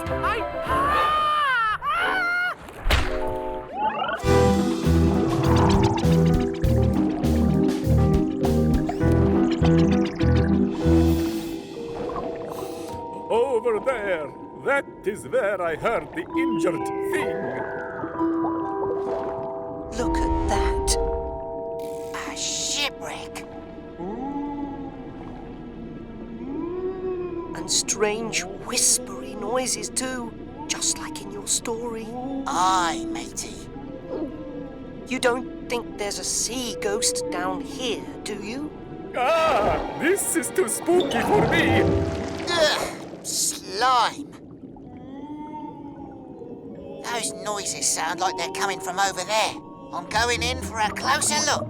[SPEAKER 6] Over there. That is where I heard the injured thing.
[SPEAKER 2] Look at that.
[SPEAKER 3] A shipwreck.
[SPEAKER 2] And strange whispery noises too, just like in your story.
[SPEAKER 3] Aye, matey.
[SPEAKER 2] You don't think there's a sea ghost down here, do you?
[SPEAKER 6] Ah, this is too spooky for me.
[SPEAKER 3] Ugh, slime. Those noises sound like they're coming from over there. I'm going in for a closer look.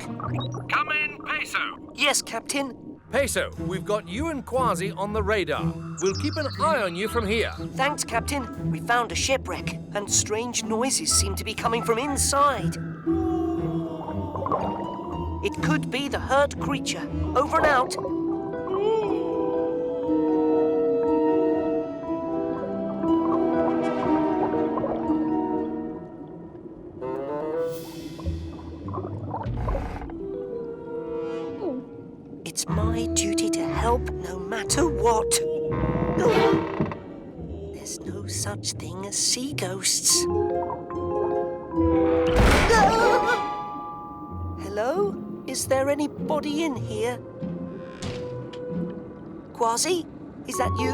[SPEAKER 4] Come in, Peso.
[SPEAKER 2] Yes, Captain.
[SPEAKER 4] Peso, we've got you and Kwazii on the radar. We'll keep an eye on you from here.
[SPEAKER 2] Thanks, Captain. We found a shipwreck, and strange noises seem to be coming from inside. It could be the hurt creature. Over and out. It's my duty to help no matter what. There's no such thing as sea ghosts. Hello? Is there anybody in here? Kwazii, is that you?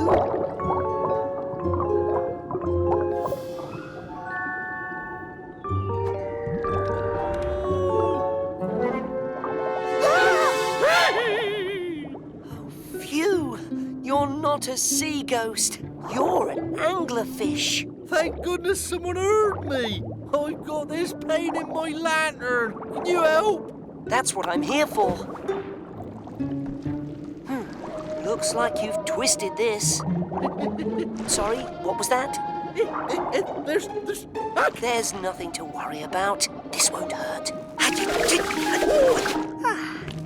[SPEAKER 2] You're not a sea ghost. You're an anglerfish.
[SPEAKER 15] Thank goodness someone heard me. I've got this pain in my lantern. Can you help?
[SPEAKER 2] That's what I'm here for. Looks like you've twisted this. Sorry, what was that? There's nothing to worry about. This won't hurt.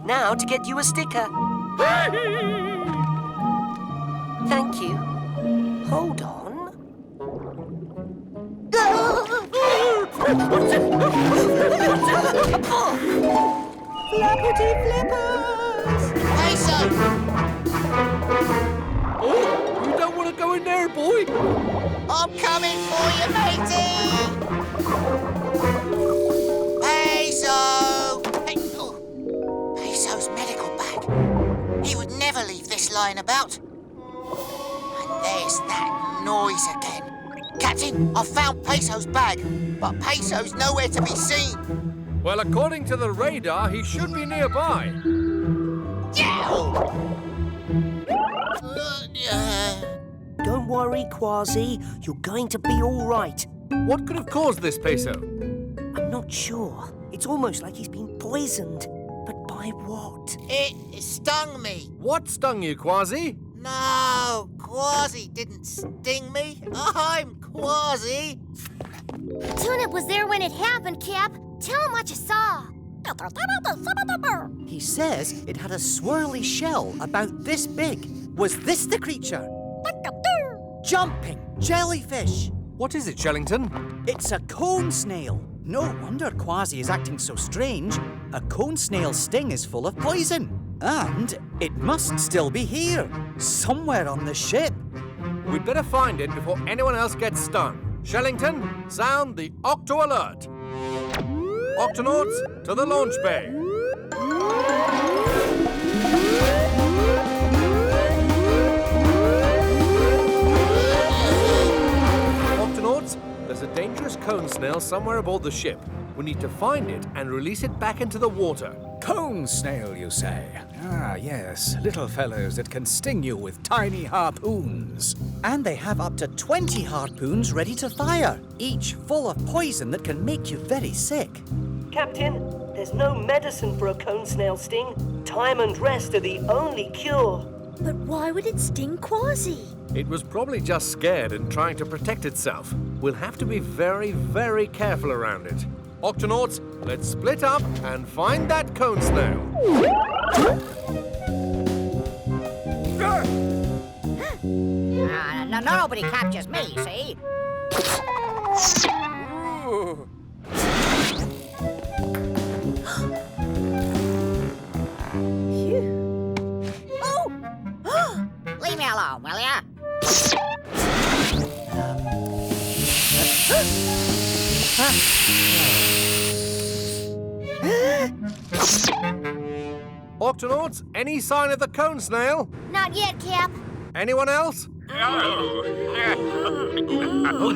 [SPEAKER 2] Now to get you a sticker. Thank you. Hold on. Flappity flippers!
[SPEAKER 3] Peso!
[SPEAKER 15] Oh, you don't want to go in there, boy?
[SPEAKER 3] I'm coming for you, matey! Peso! Hey, oh. Peso's medical bag. He would never leave this lying about. And there's that noise again. Captain, I found Peso's bag, but Peso's nowhere to be seen.
[SPEAKER 4] Well, according to the radar, he should be nearby.
[SPEAKER 2] Don't worry, Kwazii. You're going to be all right.
[SPEAKER 4] What could have caused this, Peso?
[SPEAKER 2] I'm not sure. It's almost like he's been poisoned. But by what?
[SPEAKER 3] It stung me.
[SPEAKER 4] What stung you, Kwazii?
[SPEAKER 3] No, Kwazii didn't sting me. I'm Kwazii.
[SPEAKER 1] Tuna was there when it happened, Cap. Tell him what you saw.
[SPEAKER 16] He says it had a swirly shell about this big. Was this the creature? Jumping jellyfish.
[SPEAKER 4] What is it, Shellington?
[SPEAKER 16] It's a cone snail. No wonder Kwazii is acting so strange. A cone snail's sting is full of poison. And it must still be here, somewhere on the ship.
[SPEAKER 4] We'd better find it before anyone else gets stung. Shellington, sound the Octo alert. Octonauts, to the launch bay. Octonauts, there's a dangerous cone snail somewhere aboard the ship. We need to find it and release it back into the water.
[SPEAKER 7] Cone snail, you say? Ah, yes. Little fellows that can sting you with tiny harpoons.
[SPEAKER 16] And they have up to 20 harpoons ready to fire, each full of poison that can make you very sick.
[SPEAKER 2] Captain, there's no medicine for a cone snail sting. Time and rest are the only cure.
[SPEAKER 5] But why would it sting Kwazii?
[SPEAKER 4] It was probably just scared and trying to protect itself. We'll have to be very, very careful around it. Octonauts, let's split up and find that cone snail.
[SPEAKER 17] Nobody captures me, see? Leave me alone, will ya?
[SPEAKER 4] Octonauts, any sign of the cone snail?
[SPEAKER 1] Not yet, Cap.
[SPEAKER 4] Anyone else? Oh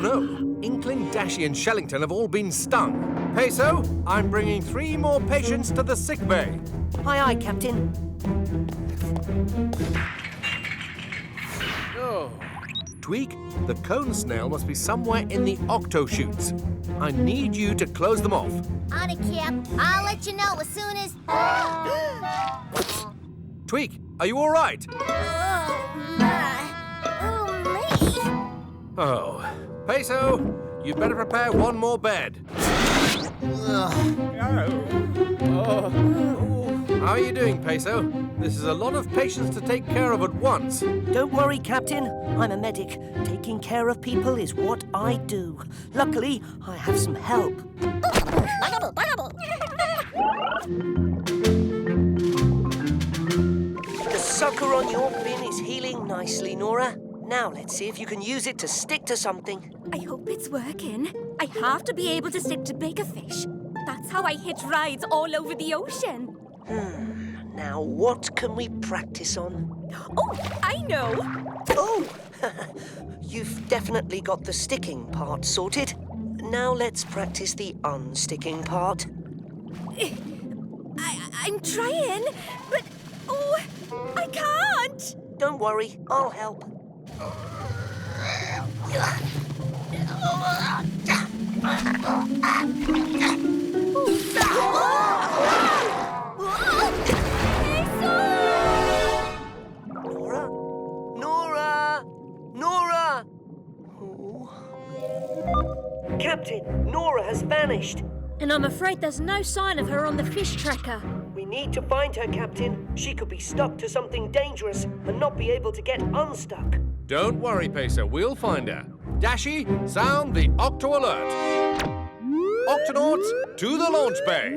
[SPEAKER 4] no, Inkling, Dashy and Shellington have all been stung. Peso, I'm bringing 3 more patients to the sick bay.
[SPEAKER 2] Aye, aye, Captain.
[SPEAKER 4] Oh. Tweak, the cone snail must be somewhere in the octo chutes. I need you to close them off.
[SPEAKER 1] On it, Cap. I'll let you know as soon as...
[SPEAKER 4] Tweak, are you all right? Oh, Peso, you'd better prepare one more bed. How are you doing, Peso? This is a lot of patients to take care of at once.
[SPEAKER 2] Don't worry, Captain. I'm a medic. Taking care of people is what I do. Luckily, I have some help. The sucker on your fin is healing nicely, Nora. Now let's see if you can use it to stick to something.
[SPEAKER 13] I hope it's working. I have to be able to stick to bigger fish. That's how I hitch rides all over the ocean.
[SPEAKER 2] Now, what can we practice on?
[SPEAKER 5] Oh, I know.
[SPEAKER 2] Oh! You've definitely got the sticking part sorted. Now let's practice the unsticking part.
[SPEAKER 5] I'm trying, but I can't.
[SPEAKER 2] Don't worry, I'll help. Nora! Oh. Captain, Nora has vanished.
[SPEAKER 5] And I'm afraid there's no sign of her on the fish tracker.
[SPEAKER 2] We need to find her, Captain. She could be stuck to something dangerous and not be able to get unstuck.
[SPEAKER 4] Don't worry, Peso. We'll find her. Dashi, sound the Octo Alert. Octonauts, to the launch bay.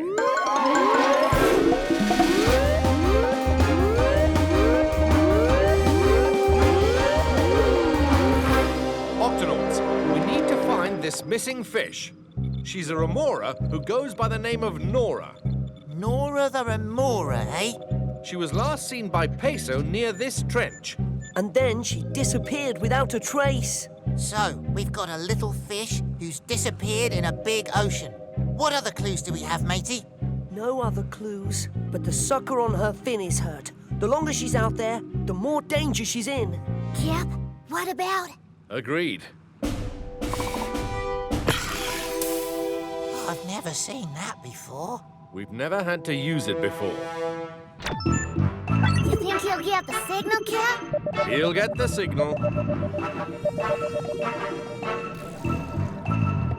[SPEAKER 4] Octonauts, we need to find this missing fish. She's a remora who goes by the name of Nora.
[SPEAKER 3] Nora the remora, eh?
[SPEAKER 4] She was last seen by Peso near this trench.
[SPEAKER 2] And then she disappeared without a trace.
[SPEAKER 3] So, we've got a little fish who's disappeared in a big ocean. What other clues do we have, matey?
[SPEAKER 2] No other clues, but the sucker on her fin is hurt. The longer she's out there, the more danger she's in.
[SPEAKER 1] Cap, what about?
[SPEAKER 4] Agreed.
[SPEAKER 3] I've never seen that before.
[SPEAKER 4] We've never had to use it before.
[SPEAKER 1] You think he'll get the signal, Cap?
[SPEAKER 4] He'll get the signal.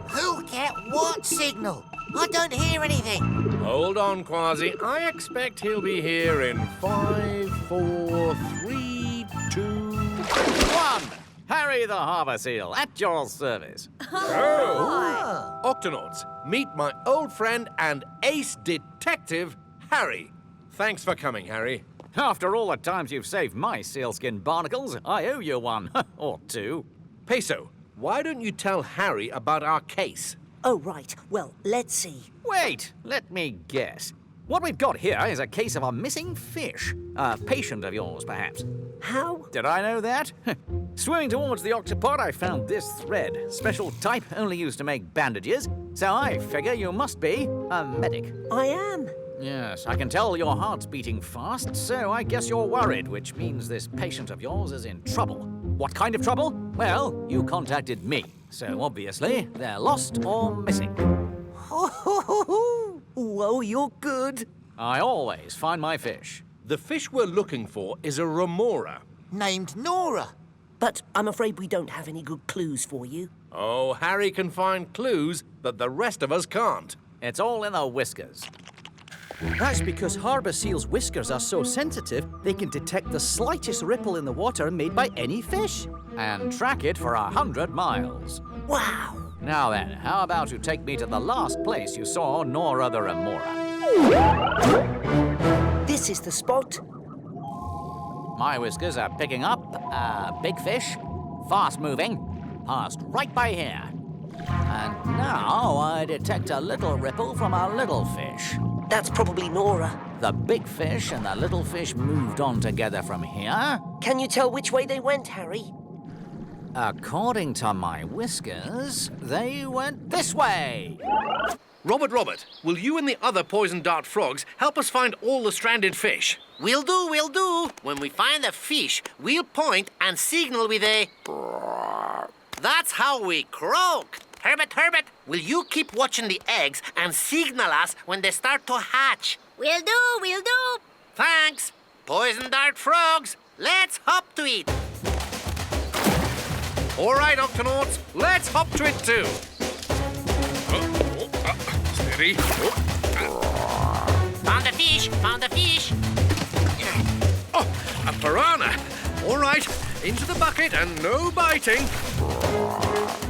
[SPEAKER 3] Who'll get what signal? I don't hear anything.
[SPEAKER 4] Hold on, Kwazii. I expect he'll be here in 5, 4, 3, 2...
[SPEAKER 7] 1! Harry the Harbour Seal, at your service.
[SPEAKER 4] Oh! Octonauts, meet my old friend and ace detective, Harry. Thanks for coming, Harry.
[SPEAKER 7] After all the times you've saved my sealskin barnacles, I owe you one. Or two.
[SPEAKER 4] Peso, why don't you tell Harry about our case?
[SPEAKER 2] Oh, right. Well, let's see.
[SPEAKER 7] Wait, let me guess. What we've got here is a case of a missing fish. A patient of yours, perhaps.
[SPEAKER 2] How?
[SPEAKER 7] Did I know that? Swimming towards the Octopod, I found this thread. Special type only used to make bandages. So I figure you must be a medic.
[SPEAKER 2] I am.
[SPEAKER 7] Yes, I can tell your heart's beating fast, so I guess you're worried, which means this patient of yours is in trouble. What kind of trouble? Well, you contacted me, so obviously they're lost or missing.
[SPEAKER 2] Whoa, you're good.
[SPEAKER 7] I always find my fish.
[SPEAKER 4] The fish we're looking for is a remora.
[SPEAKER 3] Named Nora.
[SPEAKER 2] But I'm afraid we don't have any good clues for you.
[SPEAKER 4] Oh, Harry can find clues that the rest of us can't.
[SPEAKER 7] It's all in the whiskers.
[SPEAKER 16] That's because harbour seals' whiskers are so sensitive, they can detect the slightest ripple in the water made by any fish.
[SPEAKER 7] And track it for 100 miles.
[SPEAKER 2] Wow!
[SPEAKER 7] Now then, how about you take me to the last place you saw Nora the remora?
[SPEAKER 2] This is the spot.
[SPEAKER 7] My whiskers are picking up a big fish, fast-moving, passed right by here. And now I detect a little ripple from a little fish.
[SPEAKER 2] That's probably Nora.
[SPEAKER 7] The big fish and the little fish moved on together from here.
[SPEAKER 2] Can you tell which way they went, Harry?
[SPEAKER 7] According to my whiskers, they went this way.
[SPEAKER 4] Robert, will you and the other poison dart frogs help us find all the stranded fish?
[SPEAKER 14] We'll do. When we find a fish, we'll point and signal with a... That's how we croak. Herbert, will you keep watching the eggs and signal us when they start to hatch?
[SPEAKER 1] Will do.
[SPEAKER 14] Thanks. Poison dart frogs, let's hop to it.
[SPEAKER 4] All right, Octonauts, let's hop to it too. Steady.
[SPEAKER 14] Found the fish.
[SPEAKER 4] Oh, a piranha. All right, into the bucket and no biting.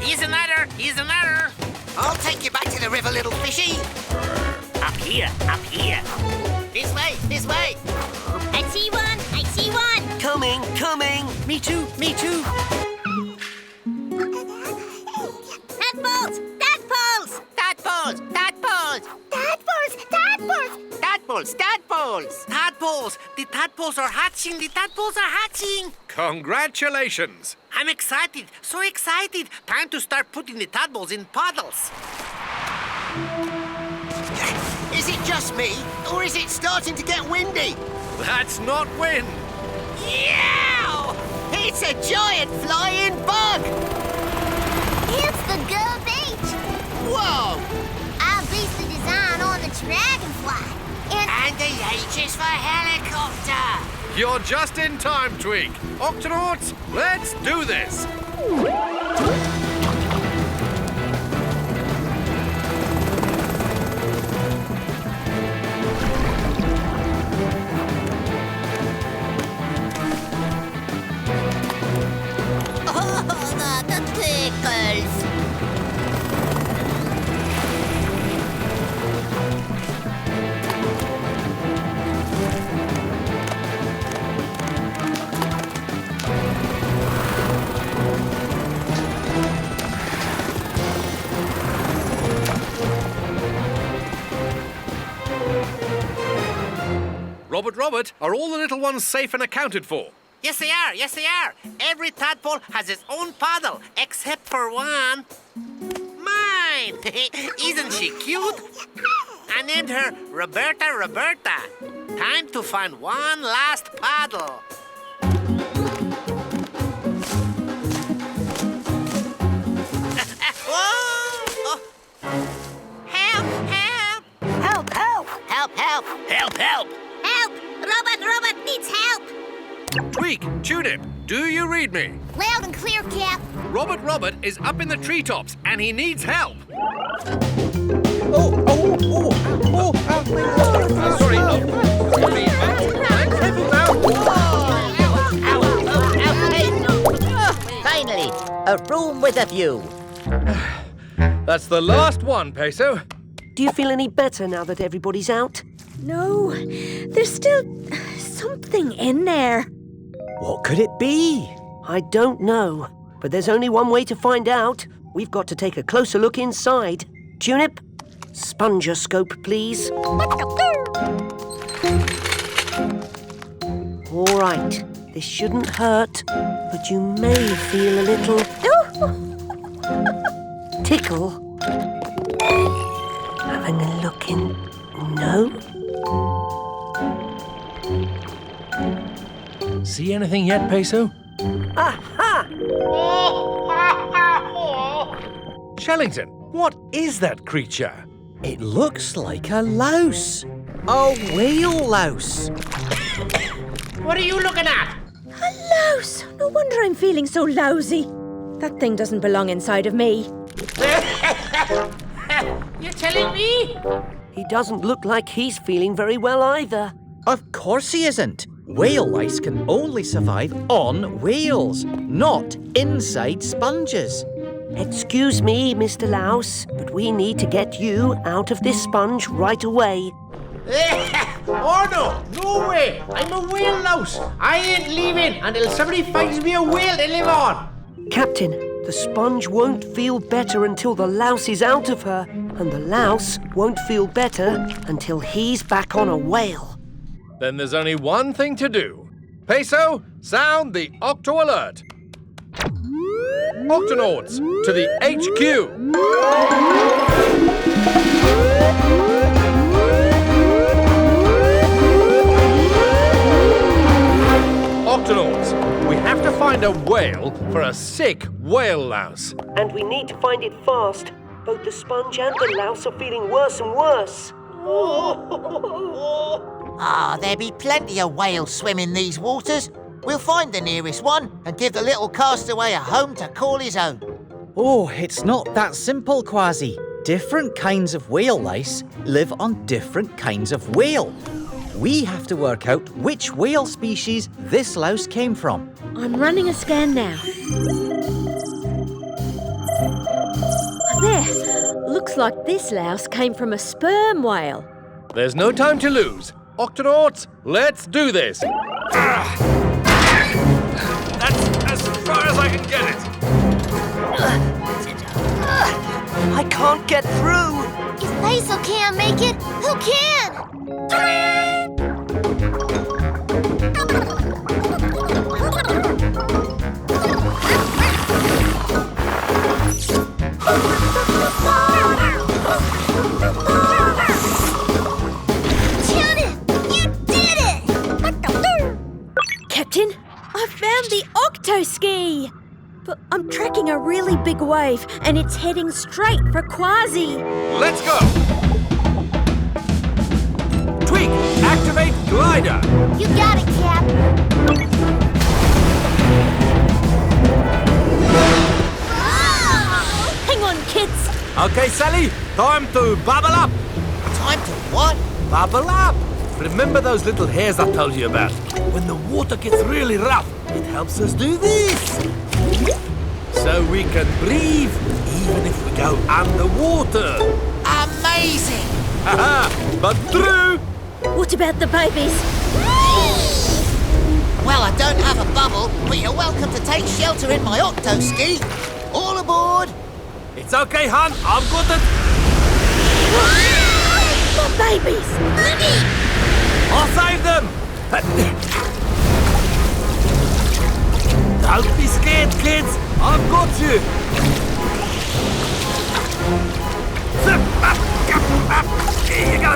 [SPEAKER 14] Here's another.
[SPEAKER 3] I'll take you back to the river, little fishy.
[SPEAKER 14] Up here. This way.
[SPEAKER 1] I see one.
[SPEAKER 2] Coming.
[SPEAKER 16] Me too.
[SPEAKER 14] Tadpoles. tadpoles! Tadpoles! The tadpoles are hatching! The tadpoles are hatching!
[SPEAKER 4] Congratulations!
[SPEAKER 14] I'm excited! So excited! Time to start putting the tadpoles in puddles.
[SPEAKER 3] Is it just me, or is it starting to get windy?
[SPEAKER 4] That's not wind!
[SPEAKER 3] Yow! It's a giant flying bug!
[SPEAKER 1] It's the Go Beach!
[SPEAKER 3] Whoa!
[SPEAKER 1] I based the design on the dragonfly.
[SPEAKER 3] And the H is for helicopter!
[SPEAKER 4] You're just in time, Tweak. Octonauts, let's do this!
[SPEAKER 3] Oh, the tickles!
[SPEAKER 4] Robert, are all the little ones safe and accounted for?
[SPEAKER 14] Yes, they are. Yes, they are. Every tadpole has its own paddle, except for one. Mine! Isn't she cute? I named her Roberta. Time to find one last paddle. Whoa! Oh. Help!
[SPEAKER 3] Help!
[SPEAKER 1] Help! Robot needs help!
[SPEAKER 4] Tweak, Tulip, do you read me?
[SPEAKER 1] Loud and clear, Cap.
[SPEAKER 4] Robert is up in the treetops and he needs help. Sorry.
[SPEAKER 17] Finally, a room with a view.
[SPEAKER 4] That's the last one, Peso.
[SPEAKER 2] Do you feel any better now that everybody's out?
[SPEAKER 5] No, there's still something in there.
[SPEAKER 16] What could it be?
[SPEAKER 2] I don't know, but there's only one way to find out. We've got to take a closer look inside. Tunip, spongioscope, please. All right, this shouldn't hurt, but you may feel a little tickle. Having a look in. No?
[SPEAKER 15] See anything yet, Peso?
[SPEAKER 2] Aha!
[SPEAKER 15] Shellington, what is that creature?
[SPEAKER 16] It looks like a louse. A whale louse.
[SPEAKER 14] What are you looking at?
[SPEAKER 5] A louse! No wonder I'm feeling so lousy. That thing doesn't belong inside of me.
[SPEAKER 14] You're telling me?
[SPEAKER 2] He doesn't look like he's feeling very well either.
[SPEAKER 16] Of course he isn't. Whale lice can only survive on whales, not inside sponges.
[SPEAKER 2] Excuse me, Mr. Louse, but we need to get you out of this sponge right away.
[SPEAKER 14] Oh, no way. I'm a whale louse. I ain't leaving until somebody finds me a whale to live on.
[SPEAKER 2] Captain, the sponge won't feel better until the louse is out of her, and the louse won't feel better until he's back on a whale.
[SPEAKER 4] Then there's only one thing to do. Peso, sound the Octo alert. Octonauts, to the HQ. Octonauts, we have to find a whale for a sick whale louse.
[SPEAKER 2] And we need to find it fast. Both the sponge and the louse are feeling worse and worse.
[SPEAKER 3] There'll be plenty of whales swimming these waters. We'll find the nearest one and give the little castaway a home to call his own.
[SPEAKER 16] Oh, it's not that simple, Kwazii. Different kinds of whale lice live on different kinds of whale. We have to work out which whale species this louse came from.
[SPEAKER 5] I'm running a scan now. There. Looks like this louse came from a sperm whale.
[SPEAKER 4] There's no time to lose. Octonauts, let's do this. That's as far as I can get it.
[SPEAKER 2] I can't get through.
[SPEAKER 1] If Peso can't make it, who can?
[SPEAKER 5] Octoski! But I'm tracking a really big wave, and it's heading straight for Kwazii.
[SPEAKER 4] Let's go! Tweak, activate glider!
[SPEAKER 1] You got it, Cap.
[SPEAKER 5] Hang on, kids.
[SPEAKER 4] Okay, Sally, time to bubble up!
[SPEAKER 3] Time to what?
[SPEAKER 4] Bubble up! Remember those little hairs I told you about? When the water gets really rough, it helps us do this. So we can breathe, even if we go underwater.
[SPEAKER 3] Amazing!
[SPEAKER 4] Haha, but true!
[SPEAKER 5] What about the babies?
[SPEAKER 3] Well, I don't have a bubble, but you're welcome to take shelter in my Octoski. All aboard!
[SPEAKER 4] It's okay, hon. I've got it.
[SPEAKER 5] The babies!
[SPEAKER 4] I'll save them! Don't be scared, kids! I've got you! Here you go!